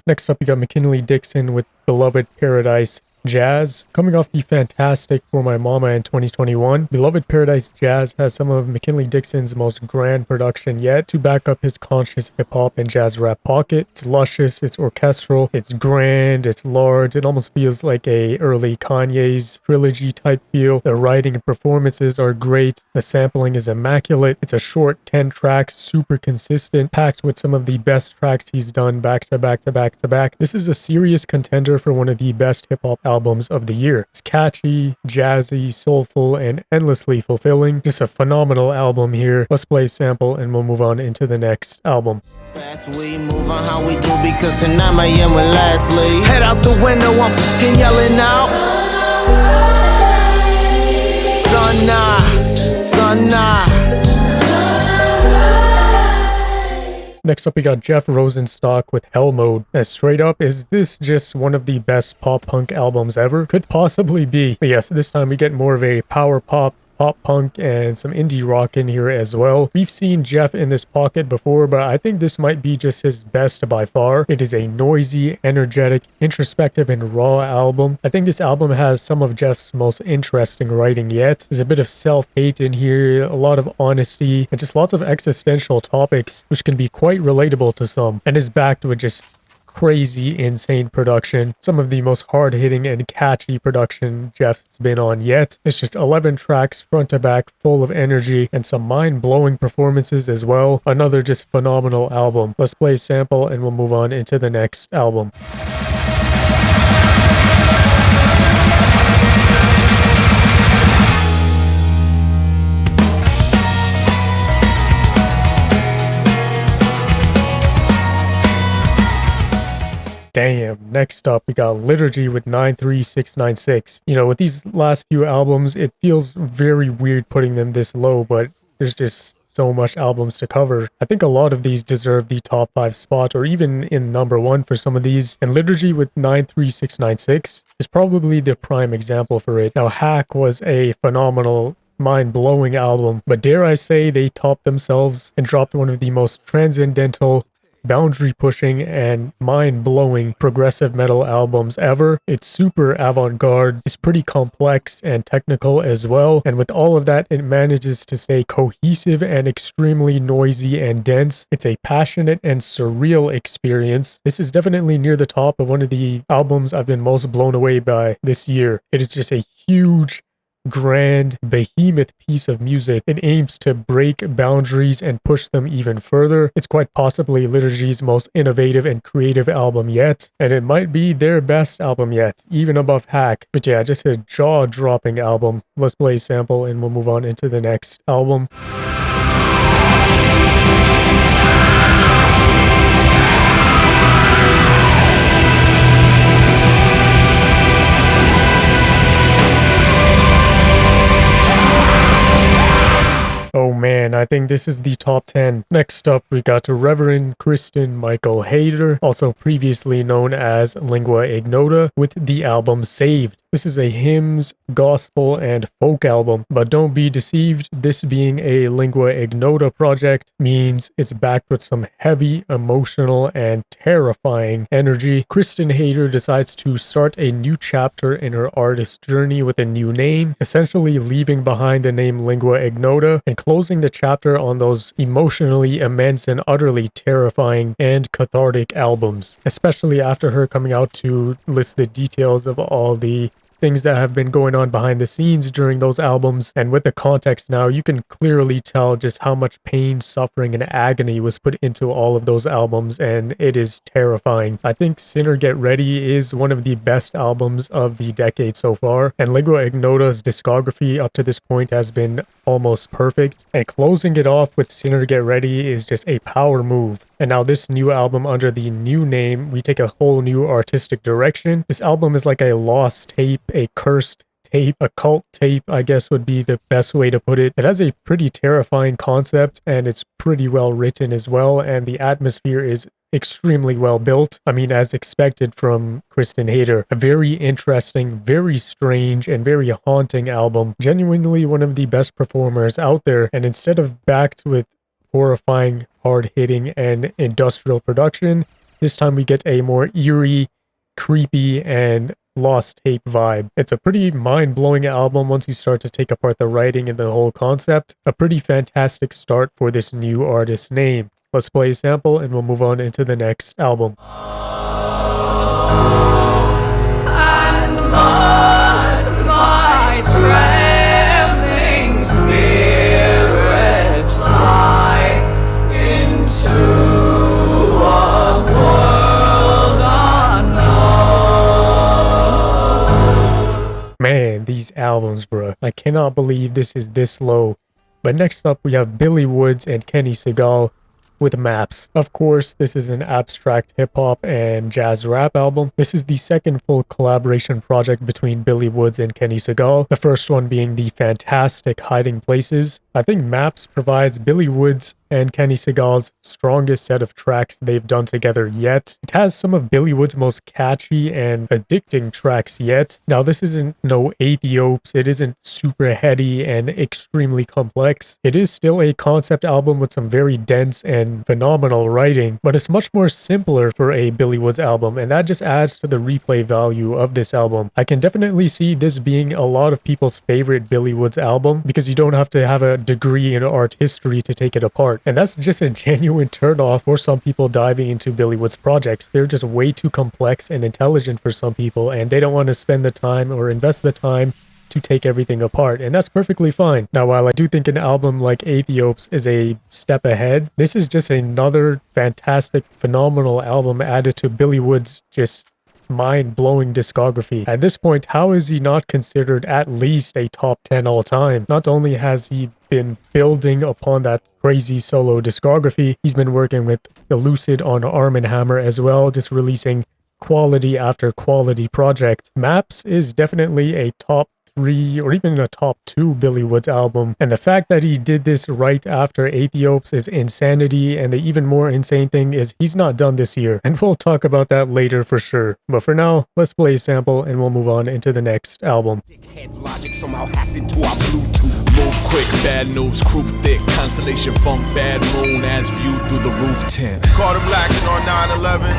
Next up, we got McKinley Dixon with Beloved Paradise Jazz. Coming off the fantastic For My Mama in 2021, Beloved Paradise Jazz has some of McKinley Dixon's most grand production yet to back up his conscious hip-hop and jazz rap pocket. It's luscious, it's orchestral, it's grand, it's large, it almost feels like a early Kanye's trilogy type feel. The writing and performances are great, the sampling is immaculate, it's a short 10 tracks, super consistent, packed with some of the best tracks he's done back to back to back to back. This is a serious contender for one of the best hip-hop albums of the year. It's catchy, jazzy, soulful, and endlessly fulfilling. Just a phenomenal album here. Let's play a sample and we'll move on into the next album. Fast we move on how we do, because tonight I am with Leslie. Head out the window, I'm fucking yelling out. Sana. Next up, we got Jeff Rosenstock with Hell Mode. As straight up, is this just one of the best pop punk albums ever? Could possibly be. But yes, this time we get more of a power pop, pop punk, and some indie rock in here as well. We've seen Jeff in this pocket before, but I think this might be just his best by far. It is a noisy, energetic, introspective, and raw album. I think this album has some of Jeff's most interesting writing yet. There's a bit of self-hate in here, a lot of honesty, and just lots of existential topics, which can be quite relatable to some, and is backed with just crazy, insane production. Some of the most hard-hitting and catchy production Jeff's been on yet. It's just 11 tracks front to back, full of energy, and some mind-blowing performances as well. Another just phenomenal album. Let's play a sample and we'll move on into the next album. Damn. Next up, we got Liturgy with 93696. You know, with these last few albums, it feels very weird putting them this low, but there's just so much albums to cover. I think a lot of these deserve the top 5 spot, or even in number 1 for some of these. And Liturgy with 93696 is probably the prime example for it. Now, Hack was a phenomenal, mind-blowing album, but dare I say they topped themselves and dropped one of the most transcendental, boundary-pushing, and mind-blowing progressive metal albums ever. It's super avant-garde, it's pretty complex and technical as well, and with all of that, it manages to stay cohesive and extremely noisy and dense. It's a passionate and surreal experience. This is definitely near the top of one of the albums I've been most blown away by this year. It is just a huge, grand, behemoth piece of music. It aims to break boundaries and push them even further. It's quite possibly Liturgy's most innovative and creative album yet, and it might be their best album yet, even above Hack. But yeah, just a jaw-dropping album. Let's play a sample and we'll move on into the next album. Oh man, I think this is the top 10. Next up, we got Reverend Kristen Michael Hayter, also previously known as Lingua Ignota, with the album Saved. This is a hymns, gospel, and folk album, but don't be deceived, this being a Lingua Ignota project means it's backed with some heavy, emotional, and terrifying energy. Kristen Hayter decides to start a new chapter in her artist journey with a new name, essentially leaving behind the name Lingua Ignota and closing the chapter on those emotionally immense and utterly terrifying and cathartic albums, especially after her coming out to list the details of all the things that have been going on behind the scenes during those albums. And with the context now, you can clearly tell just how much pain, suffering, and agony was put into all of those albums, and it is terrifying. I think Sinner Get Ready is one of the best albums of the decade so far, and Lingua Ignota's discography up to this point has been almost perfect, and closing it off with Sinner Get Ready is just a power move. And now this new album under the new name, we take a whole new artistic direction. This album is like a lost tape, a cursed tape, a cult tape, I guess would be the best way to put it. It has a pretty terrifying concept, and it's pretty well written as well, and the atmosphere is extremely well built. I mean, as expected from Kristen Hayter. A very interesting, very strange, and very haunting album. Genuinely one of the best performers out there, and instead of backed with horrifying, hard-hitting, and industrial production, this time we get a more eerie, creepy, and lost tape vibe. It's a pretty mind-blowing album once you start to take apart the writing and the whole concept. A pretty fantastic start for this new artist's name. Let's play a sample and we'll move on into the next album. And must my trembling spirit fly into a world unknown? Man, these albums, bro. I cannot believe this is this low. But next up, we have Billy Woods and Kenny Segal with Maps. Of course, this is an abstract hip-hop and jazz rap album. This is the second full collaboration project between Billy Woods and Kenny Segal, the first one being the fantastic Hiding Places. I think Maps provides Billy Woods and Kenny Segal's strongest set of tracks they've done together yet. It has some of Billy Woods' most catchy and addicting tracks yet. Now, this isn't no Ethiops, it isn't super heady and extremely complex. It is still a concept album with some very dense and phenomenal writing, but it's much more simpler for a Billy Woods album, and that just adds to the replay value of this album. I can definitely see this being a lot of people's favorite Billy Woods album because you don't have to have a degree in art history to take it apart. And that's just a genuine turnoff for some people diving into Billy Woods projects. They're just way too complex and intelligent for some people, and they don't want to spend the time or invest the time to take everything apart, and that's perfectly fine. Now, while I do think an album like Ethiops is a step ahead, this is just another fantastic, phenomenal album added to Billy Woods' just mind-blowing discography. At this point, how is he not considered at least a top 10 all time? Not only has he been building upon that crazy solo discography, he's been working with Elucid on Arm & Hammer as well, just releasing quality after quality project. Maps is definitely a top 3 or even a top 2 Billy Woods album, and the fact that he did this right after Ethiops is insanity, and the even more insane thing is he's not done this year, and we'll talk about that later for sure. But for now, let's play a sample and we'll move on into the next album. Logic somehow hacked into our Bluetooth. Move quick, bad news, croup thick, constellation funk, bad moon as viewed through the roof tint. Caught him lacking on 9/11.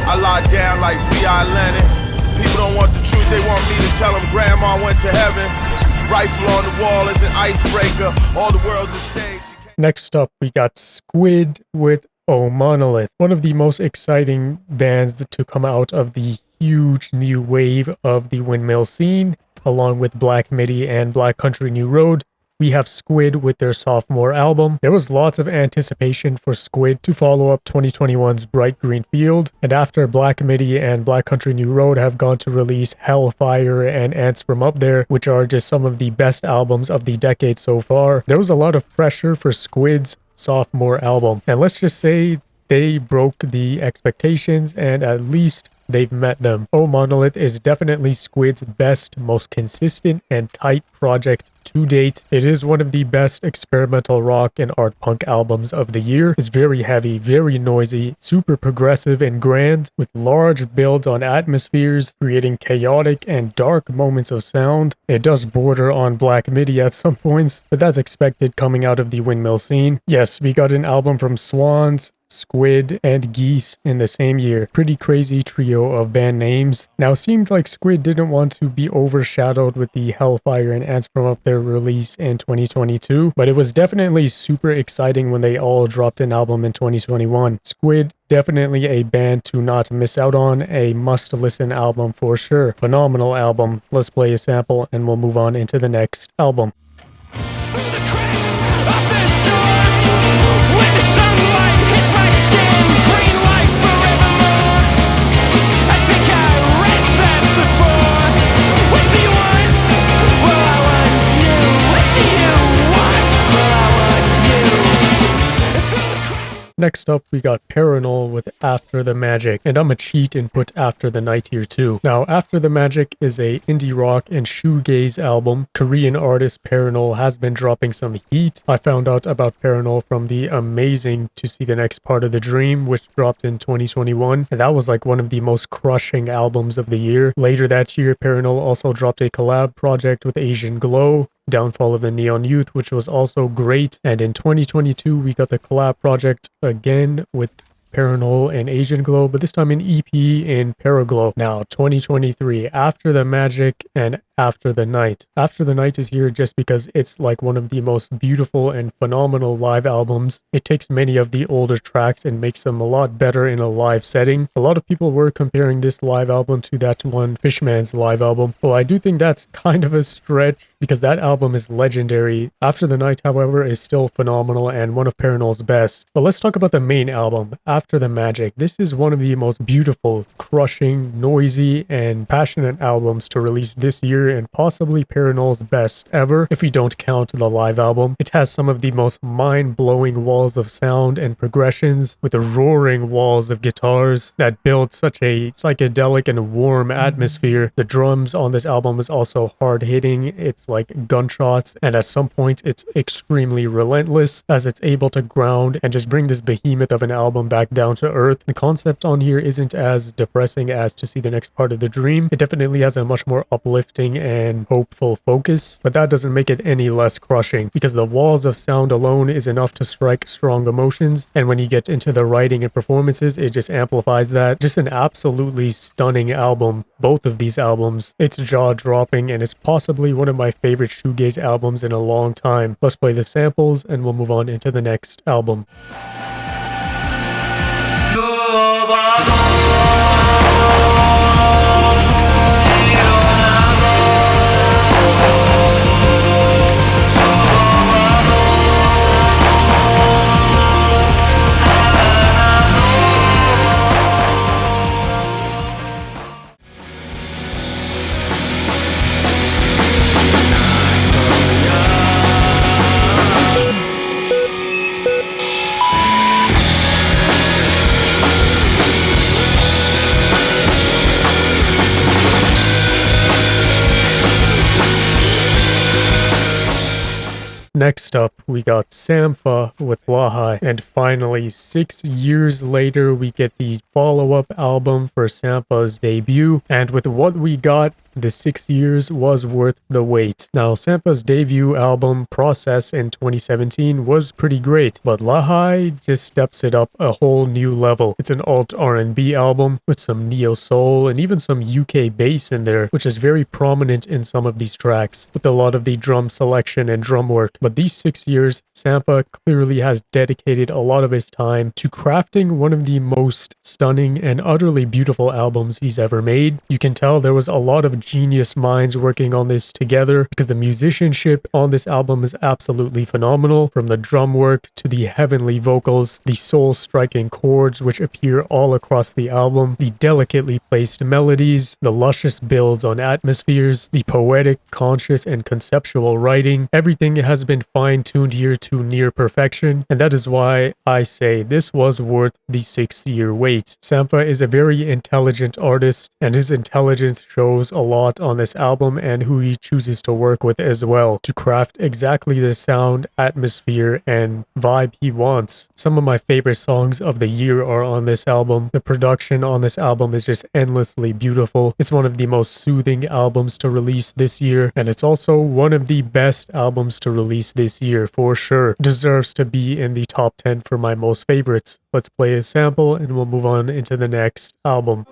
I locked down like V.I. Leonard. People don't want the truth, they want me to tell them grandma went to heaven. Rifle on the wall is an icebreaker. All the world's a stage. Next up, we got Squid with Oh Monolith, one of the most exciting bands to come out of the huge new wave of the windmill scene. along with Black Midi and Black Country New Road, we have Squid with their sophomore album. There was lots of anticipation for Squid to follow up 2021's Bright Green Field, and after Black Midi and Black Country New Road have gone to release Hellfire and Ants From Up There, which are just some of the best albums of the decade so far, there was a lot of pressure for Squid's sophomore album. And let's just say they broke the expectations, and at least they've met them. Oh Monolith is definitely Squid's best, most consistent and tight project to date. It is one of the best experimental rock and art punk albums of the year. It's very heavy, very noisy, super progressive and grand, with large builds on atmospheres, creating chaotic and dark moments of sound. It does border on Black Midi at some points, but that's expected coming out of the windmill scene. Yes, we got an album from Swans, Squid, and Geese in the same year. Pretty crazy trio of band names. Now, it seemed like Squid didn't want to be overshadowed with the Hellfire and Ants From Up There release in 2022, but it was definitely super exciting when they all dropped an album in 2021. Squid, definitely a band to not miss out on, a must-listen album for sure. Phenomenal album. Let's play a sample and we'll move on into the next album. Next up, we got Paranol with After the Magic, and I'm a cheat and put After the Night here too. Now, After the Magic is a indie rock and shoegaze album. Korean artist Paranol has been dropping some heat. I found out about Paranol from the amazing To See the Next Part of the Dream, which dropped in 2021, and that was like one of the most crushing albums of the year. Later that year, Paranol also dropped a collab project with Asian Glow, Downfall of the Neon Youth, which was also great. And in 2022, we got the collab project again with Paranol and Asian Glow, but this time an EP in Paraglow. Now, 2023, After the Magic and After the Night. After the Night is here just because it's like one of the most beautiful and phenomenal live albums. It takes many of the older tracks and makes them a lot better in a live setting. A lot of people were comparing this live album to that one Fishman's live album. Well, I do think that's kind of a stretch because that album is legendary. After the Night, however, is still phenomenal and one of Paranol's best. But let's talk about the main album, After the Magic. This is one of the most beautiful, crushing, noisy, and passionate albums to release this year, and possibly Paranol's best ever if we don't count the live album. It has some of the most mind-blowing walls of sound and progressions with the roaring walls of guitars that build such a psychedelic and warm atmosphere. The drums on this album is also hard-hitting. It's like gunshots, and at some points it's extremely relentless as it's able to ground and just bring this behemoth of an album back down to earth. The concept on here isn't as depressing as To See the Next Part of the Dream. It definitely has a much more uplifting and hopeful focus, but that doesn't make it any less crushing because the walls of sound alone is enough to strike strong emotions, and when you get into the writing and performances, it just amplifies that. Just an absolutely stunning album, both of these albums. It's jaw-dropping and it's possibly one of my favorite shoegaze albums in a long time. Let's play the samples and we'll move on into the next album. Next up, we got Sampha with Lahai, and finally, 6 years later, we get the follow-up album for Sampha's debut, and with what we got, the 6 years was worth the wait. Now, Sampha's debut album, Process, in 2017 was pretty great, but Lahai just steps it up a whole new level. It's an alt R&B album with some neo-soul and even some UK bass in there, which is very prominent in some of these tracks, with a lot of the drum selection and drum work. But these 6 years, Sampha clearly has dedicated a lot of his time to crafting one of the most stunning and utterly beautiful albums he's ever made. You can tell there was a lot of genius minds working on this together, because the musicianship on this album is absolutely phenomenal. From the drum work to the heavenly vocals, the soul-striking chords which appear all across the album, the delicately placed melodies, the luscious builds on atmospheres, the poetic, conscious, and conceptual writing. Everything has been fine-tuned here to near perfection, and that is why I say this was worth the 6-year wait. Sampha is a very intelligent artist, and his intelligence shows a lot on this album and who he chooses to work with as well, to craft exactly the sound, atmosphere, and vibe he wants. Some of my favorite songs of the year are on this album. The production on this album is just endlessly beautiful. It's one of the most soothing albums to release this year, and it's also one of the best albums to release this year for sure. Deserves to be in the top 10 for my most favorites. Let's play a sample and we'll move on into the next album.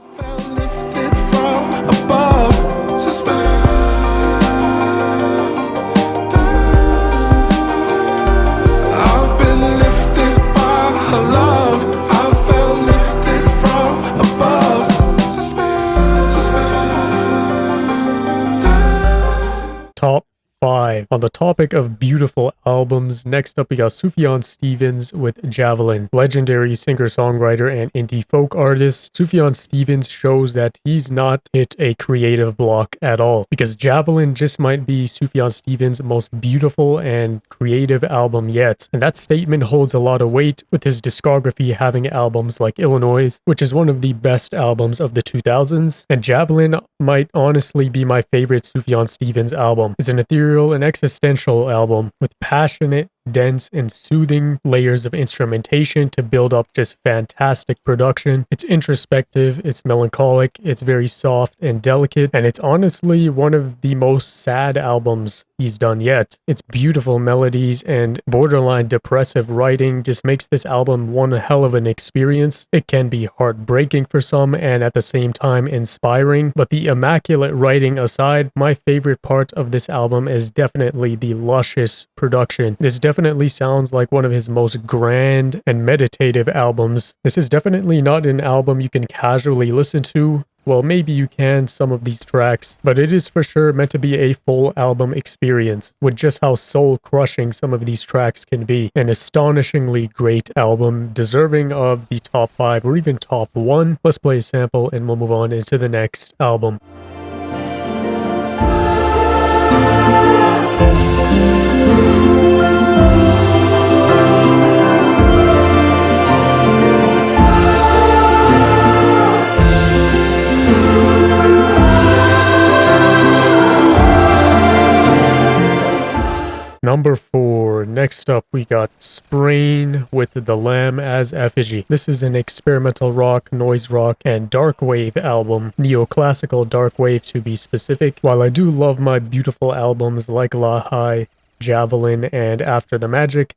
Top 5. On the topic of beautiful albums, next up we got Sufjan Stevens with Javelin. Legendary singer-songwriter and indie folk artist, Sufjan Stevens shows that he's not hit a creative block at all, because Javelin just might be Sufjan Stevens' most beautiful and creative album yet. And that statement holds a lot of weight, with his discography having albums like Illinois, which is one of the best albums of the 2000s, and Javelin might honestly be my favorite Sufjan Stevens album. It's an ethereal and existential album with passionate, dense, and soothing layers of instrumentation to build up just fantastic production. It's introspective, it's melancholic, it's very soft and delicate, and it's honestly one of the most sad albums he's done yet. Its beautiful melodies and borderline depressive writing just makes this album one hell of an experience. It can be heartbreaking for some and at the same time inspiring, but the immaculate writing aside, my favorite part of this album is definitely the luscious production. This definitely sounds like one of his most grand and meditative albums. This is definitely not an album you can casually listen to. Well, maybe you can some of these tracks, but it is for sure meant to be a full album experience, with just how soul-crushing some of these tracks can be. An astonishingly great album, deserving of the top 5 or even top 1. Let's play a sample and we'll move on into the next album. Number 4. Next up, we got Sprain with The Lamb as Effigy. This is an experimental rock, noise rock, and dark wave album. Neoclassical dark wave to be specific. While I do love my beautiful albums like La High, Javelin, and After the Magic,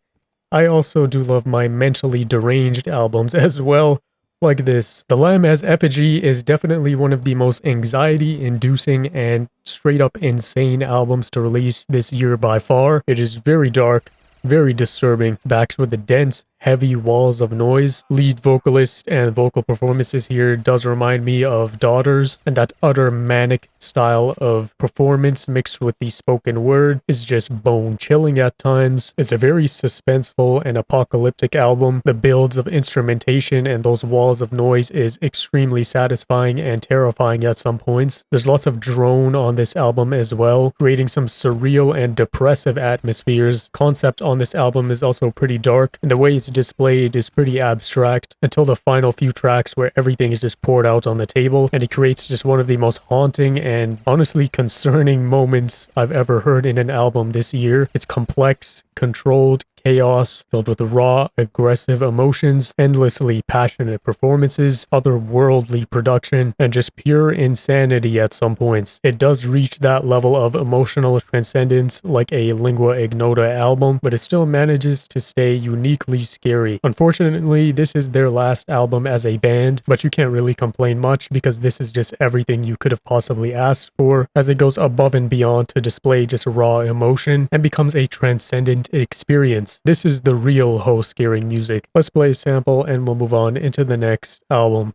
I also do love my mentally deranged albums as well, like this. The Lamb as Effigy is definitely one of the most anxiety-inducing and straight-up insane albums to release this year by far. It is very dark, very disturbing, backed with the dense, heavy walls of noise. Lead vocalist and vocal performances here does remind me of Daughters, and that utter manic style of performance mixed with the spoken word is just bone-chilling at times. It's a very suspenseful and apocalyptic album. The builds of instrumentation and those walls of noise is extremely satisfying and terrifying at some points. There's lots of drone on this album as well, creating some surreal and depressive atmospheres. Concept on this album is also pretty dark, and the way it's displayed is pretty abstract until the final few tracks where everything is just poured out on the table, and it creates just one of the most haunting and honestly concerning moments I've ever heard in an album this year. It's complex, controlled, chaos, filled with raw, aggressive emotions, endlessly passionate performances, otherworldly production, and just pure insanity at some points. It does reach that level of emotional transcendence like a Lingua Ignota album, but it still manages to stay uniquely scary. Unfortunately, this is their last album as a band, but you can't really complain much because this is just everything you could have possibly asked for, as it goes above and beyond to display just raw emotion and becomes a transcendent experience. This is the real ho-scaring music. Let's play a sample and we'll move on into the next album.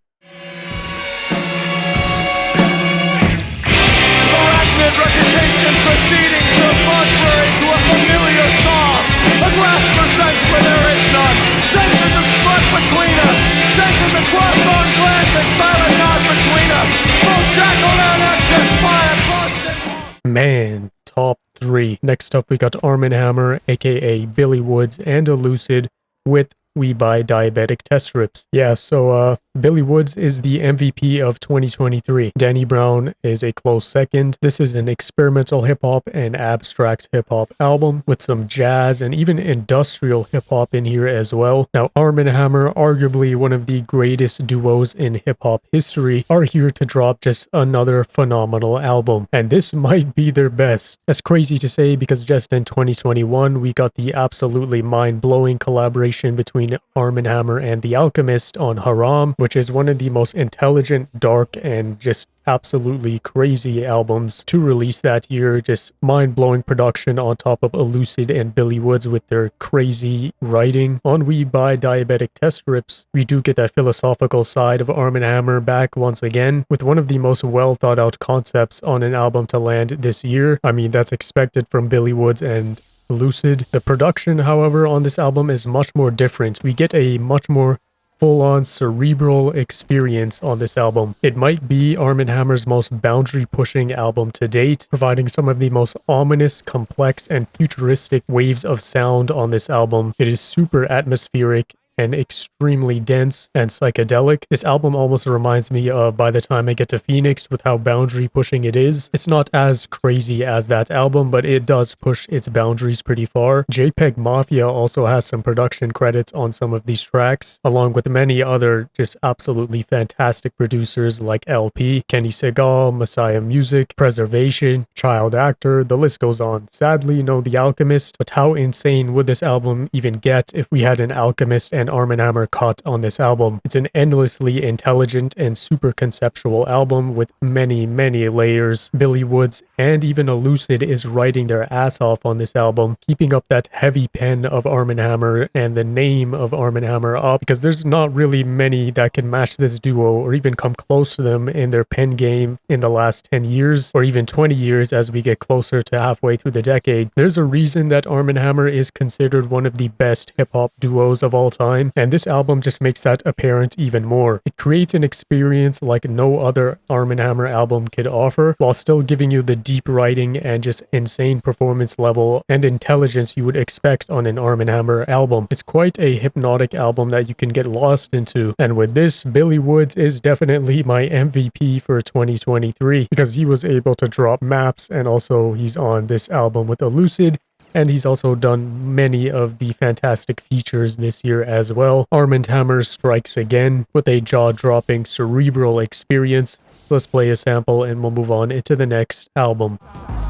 Nation proceeding to contrary to a familiar song. A grasp for sense where there is none. Senses a split between us. Senses a cross-on glance and silent nod between us. Both shackled and accessed by a constant. Man, top 3. Next up, we got Arm & Hammer, aka Billy Woods, and Elucid with We Buy Diabetic Test Strips. Yeah, so Billy Woods is the MVP of 2023. Danny Brown is a close second. This is an experimental hip-hop and abstract hip-hop album with some jazz and even industrial hip-hop in here as well. Now, Arm & Hammer, arguably one of the greatest duos in hip-hop history, are here to drop just another phenomenal album. And this might be their best. That's crazy to say because just in 2021, we got the absolutely mind-blowing collaboration between Arm & Hammer and The Alchemist on Haram, which is one of the most intelligent, dark, and just absolutely crazy albums to release that year. Just mind-blowing production on top of Elucid and Billy Woods with their crazy writing. On We Buy Diabetic Test Strips, we do get that philosophical side of Arm & Hammer back once again with one of the most well thought out concepts on an album to land this year. I mean, that's expected from Billy Woods and Elucid. The production, however, on this album is much more different. We get a much more full-on cerebral experience on this album. It might be Arm & Hammer's most boundary-pushing album to date, providing some of the most ominous, complex, and futuristic waves of sound on this album. It is super atmospheric and extremely dense and psychedelic. This album almost reminds me of By the Time I Get to Phoenix with how boundary pushing it is. It's not as crazy as that album, but it does push its boundaries pretty far. JPEG Mafia also has some production credits on some of these tracks, along with many other just absolutely fantastic producers like LP, Kenny Segal, Messiah Music, Preservation, Child Actor, the list goes on. Sadly, no The Alchemist, but how insane would this album even get if we had an Alchemist and Arm & Hammer cut on this album? It's an endlessly intelligent and super conceptual album with many, many layers. Billy Woods and even Elucid is writing their ass off on this album, keeping up that heavy pen of Arm & Hammer and the name of Arm & Hammer up, because there's not really many that can match this duo or even come close to them in their pen game in the last 10 years or even 20 years as we get closer to halfway through the decade. There's a reason that Arm & Hammer is considered one of the best hip-hop duos of all time, and this album just makes that apparent even more. It creates an experience like no other Arm & Hammer album could offer, while still giving you the deep writing and just insane performance level and intelligence you would expect on an Arm & Hammer album. It's quite a hypnotic album that you can get lost into, and with this, Billy Woods is definitely my MVP for 2023 because he was able to drop maps, and also he's on this album with Elucid, and he's also done many of the fantastic features this year as well. Arm & Hammer strikes again with a jaw-dropping cerebral experience. Let's play a sample and we'll move on into the next album.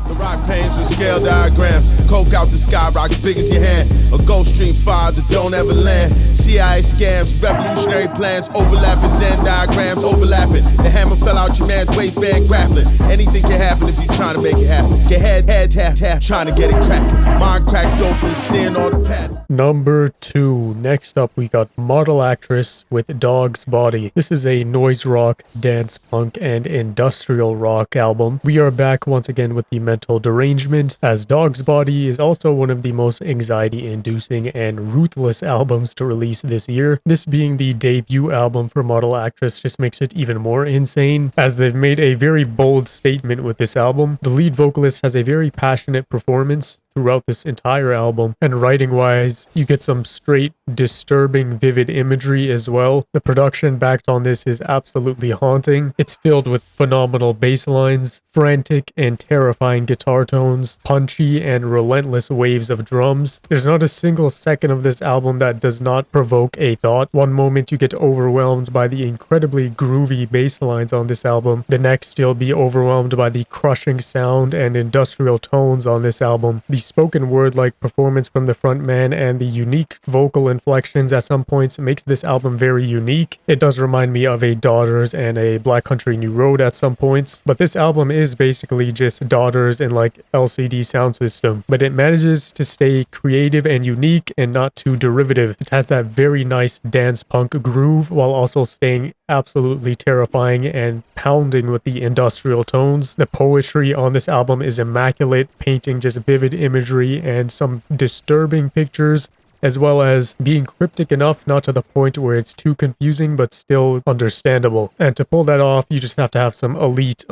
The rock panes with scale diagrams. Coke out the sky, rocks big as your hand. A Gulf Stream 5 that don't ever land. CIA scams, revolutionary plans, overlapping Zen diagrams, overlapping. The hammer fell out your man's waistband, grappling. Anything can happen if you're trying to make it happen. Get head tap, trying to get it cracking. Mind cracked open, seeing all the patterns. Number 2. Next up, we got Model Actress with Dog's Body. This is a noise rock, dance punk, and industrial rock album. We are back once again with the mental derangement, as Dog's Body is also one of the most anxiety-inducing and ruthless albums to release this year. This being the debut album for Model Actress just makes it even more insane, as they've made a very bold statement with this album. The lead vocalist has a very passionate performance throughout this entire album, and writing-wise, you get some straight, disturbing, vivid imagery as well. The production backed on this is absolutely haunting. It's filled with phenomenal bass lines, frantic and terrifying guitar tones, punchy and relentless waves of drums. There's not a single second of this album that does not provoke a thought. One moment you get overwhelmed by the incredibly groovy bass lines on this album. The next you'll be overwhelmed by the crushing sound and industrial tones on this album. The spoken word like performance from the frontman and the unique vocal inflections at some points makes this album very unique. It does remind me of a Daughters and a Black Country New Road at some points, but this album is basically just Daughters and like LCD sound system, but it manages to stay creative and unique and not too derivative. It has that very nice dance punk groove while also staying absolutely terrifying and pounding with the industrial tones. The poetry on this album is immaculate, painting just vivid imagery and some disturbing pictures, as well as being cryptic enough not to the point where it's too confusing but still understandable. And to pull that off, you just have to have some elite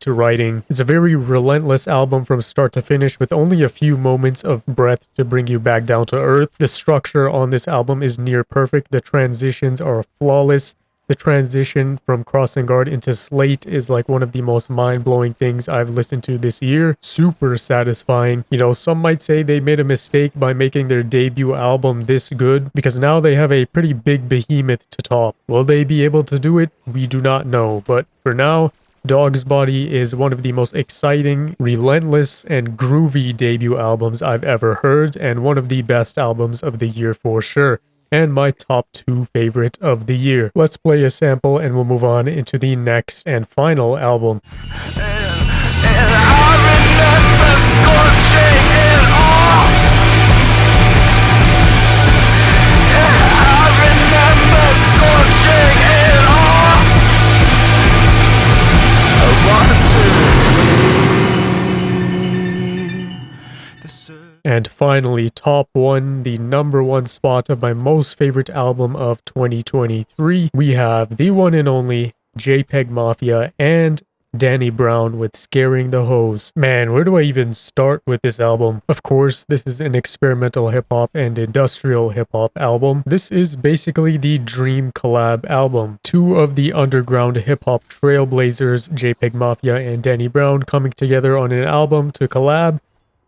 writing. It's a very relentless album from start to finish with only a few moments of breath to bring you back down to earth. The structure on this album is near perfect. The transitions are flawless. The transition from Crossing Guard into Slate is like one of the most mind-blowing things I've listened to this year. Super satisfying. You know, some might say they made a mistake by making their debut album this good, because now they have a pretty big behemoth to top. Will they be able to do it? We do not know, but for now, Dog's Body is one of the most exciting, relentless, and groovy debut albums I've ever heard, and one of the best albums of the year for sure, and my top 2 favorite of the year. Let's play a sample and we'll move on into the next and final album. And finally, top 1, the number 1 spot of my most favorite album of 2023. We have the one and only JPEG Mafia and Danny Brown with Scaring the Hoes. Man, where do I even start with this album? Of course, this is an experimental hip-hop and industrial hip-hop album. This is basically the dream collab album. 2 of the underground hip-hop trailblazers, JPEG Mafia and Danny Brown, coming together on an album to collab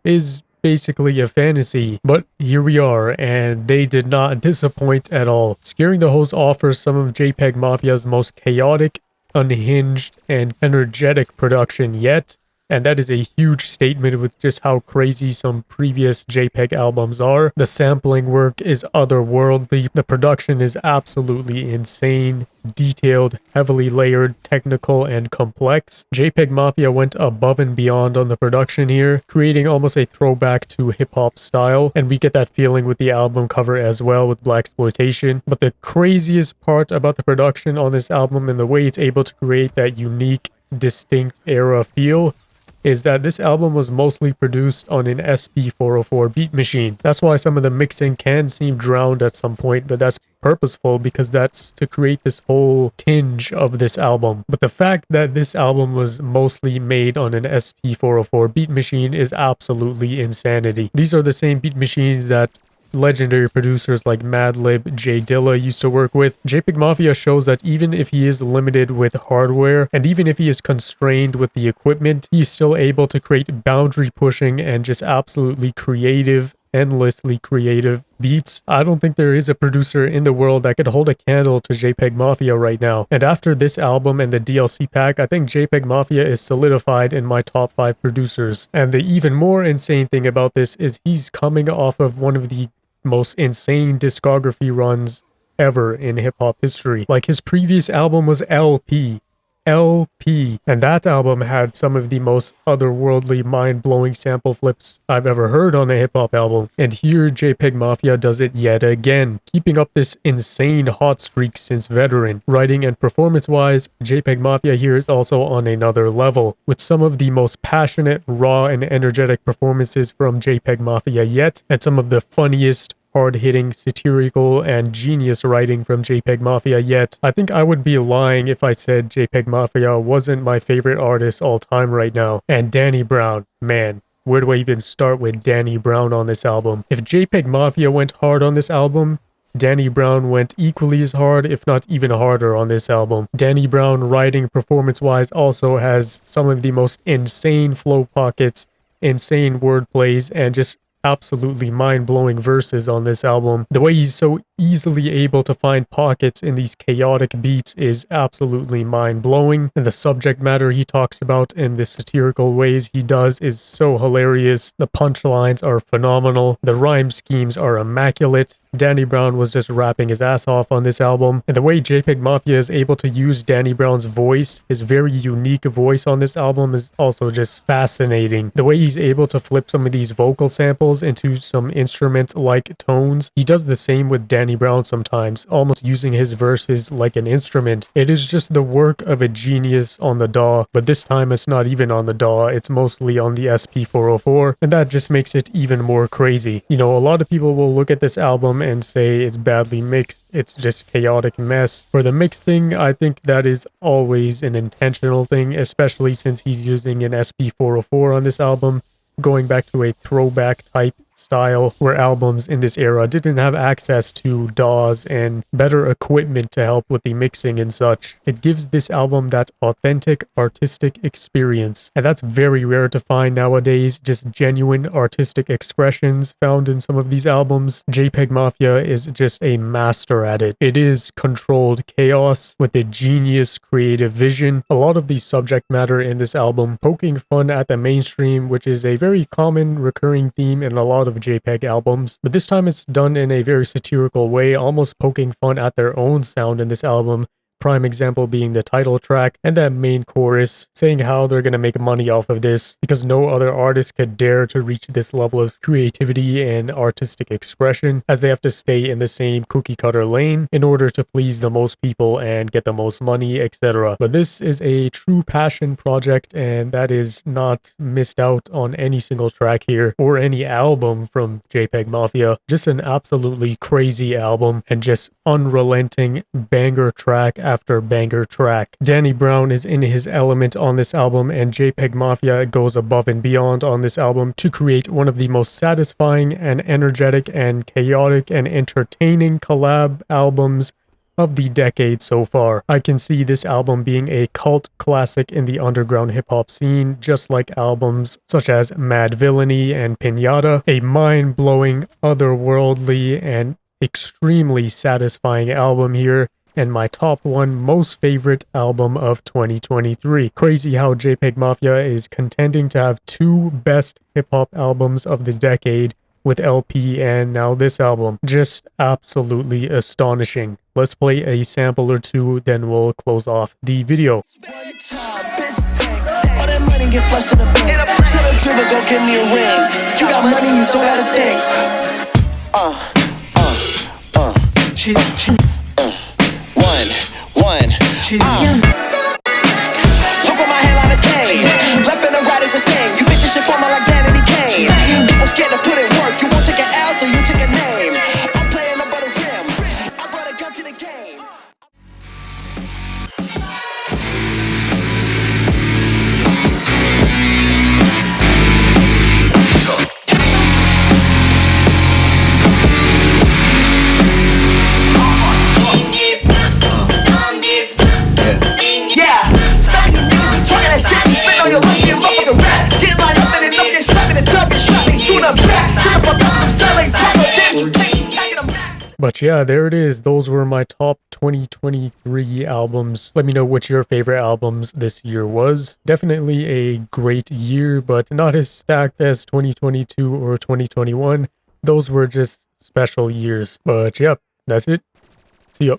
is basically a fantasy, but here we are, and they did not disappoint at all. Scaring the Hoes offers some of JPEG Mafia's most chaotic, unhinged, and energetic production yet, and that is a huge statement with just how crazy some previous JPEG albums are. The sampling work is otherworldly, the production is absolutely insane, detailed, heavily layered, technical, and complex. JPEG Mafia went above and beyond on the production here, creating almost a throwback to hip-hop style, and we get that feeling with the album cover as well with Blaxploitation. But the craziest part about the production on this album and the way it's able to create that unique, distinct era feel is that this album was mostly produced on an SP404 beat machine. That's why some of the mixing can seem drowned at some point, but that's purposeful because that's to create this whole tinge of this album. But the fact that this album was mostly made on an SP404 beat machine is absolutely insanity. These are the same beat machines that legendary producers like Madlib, J Dilla used to work with. JPEG Mafia shows that even if he is limited with hardware, and even if he is constrained with the equipment, he's still able to create boundary pushing and just absolutely creative, endlessly creative beats. I don't think there is a producer in the world that could hold a candle to JPEG Mafia right now. And after this album and the DLC pack, I think JPEG Mafia is solidified in my top 5 producers. And the even more insane thing about this is he's coming off of one of the most insane discography runs ever in hip-hop history. Like, his previous album was LP, and that album had some of the most otherworldly, mind-blowing sample flips I've ever heard on a hip-hop album. And here JPEG Mafia does it yet again, keeping up this insane hot streak since Veteran. Writing and performance-wise, JPEG Mafia here is also on another level, with some of the most passionate, raw, and energetic performances from JPEG Mafia yet, and some of the funniest, hard-hitting, satirical, and genius writing from JPEG Mafia yet. I think I would be lying if I said JPEG Mafia wasn't my favorite artist all time right now. And Danny Brown, man, where do I even start with Danny Brown on this album? If JPEG Mafia went hard on this album, Danny Brown went equally as hard, if not even harder, on this album. Danny Brown, writing performance-wise, also has some of the most insane flow pockets, insane wordplays, and just absolutely mind-blowing verses on this album. The way he's so easily able to find pockets in these chaotic beats is absolutely mind-blowing, and the subject matter he talks about and the satirical ways he does is so hilarious. The punchlines are phenomenal, the rhyme schemes are immaculate. Danny Brown was just rapping his ass off on this album, and the way JPEG Mafia is able to use Danny Brown's voice, his very unique voice on this album, is also just fascinating. The way he's able to flip some of these vocal samples into some instrument-like tones. He does the same with Danny Danny Brown sometimes, almost using his verses like an instrument. It is just the work of a genius on the DAW, but this time it's not even on the DAW, it's mostly on the SP404, and that just makes it even more crazy. You know, a lot of people will look at this album and say it's badly mixed, it's just chaotic mess. For the mix thing, I think that is always an intentional thing, especially since he's using an SP404 on this album, going back to a throwback type style where albums in this era didn't have access to DAWs and better equipment to help with the mixing and such. It gives this album that authentic artistic experience, and that's very rare to find nowadays, just genuine artistic expressions found in some of these albums. JPEG Mafia is just a master at it. It is controlled chaos with a genius creative vision. A lot of the subject matter in this album poking fun at the mainstream, which is a very common recurring theme in a lot of JPEG albums, but this time it's done in a very satirical way, almost poking fun at their own sound in this album. Prime example being the title track and that main chorus saying how they're going to make money off of this because no other artist could dare to reach this level of creativity and artistic expression, as they have to stay in the same cookie cutter lane in order to please the most people and get the most money, etc. But this is a true passion project, and that is not missed out on any single track here or any album from JPEG Mafia. Just an absolutely crazy album and just unrelenting banger track after banger track. Danny Brown is in his element on this album, and JPEG Mafia goes above and beyond on this album to create one of the most satisfying and energetic and chaotic and entertaining collab albums of the decade so far. I can see this album being a cult classic in the underground hip-hop scene, just like albums such as Mad Villainy and Pinata, a mind-blowing, otherworldly, and extremely satisfying album here, and my top one most favorite album of 2023. Crazy how JPEG Mafia is contending to have two best hip-hop albums of the decade with LP and now this album. Just absolutely astonishing. Let's play a sample or two, then we'll close off the video. All that money get flushed in the bank. Tell a dribble, go give me a ring. You got money, you don't gotta think. One. Look on my hairline is cane. Left and the right is the same. You bitches shit form like Danny Kane. People scared to put in work. You won't take an L, so you take a name. I'm playing about a rim. I brought a gun to the game. But yeah, there it is. Those were my top 2023 albums. Let me know what your favorite albums this year was. Definitely a great year, but not as stacked as 2022 or 2021. Those were just special years. But yeah, that's it. See ya.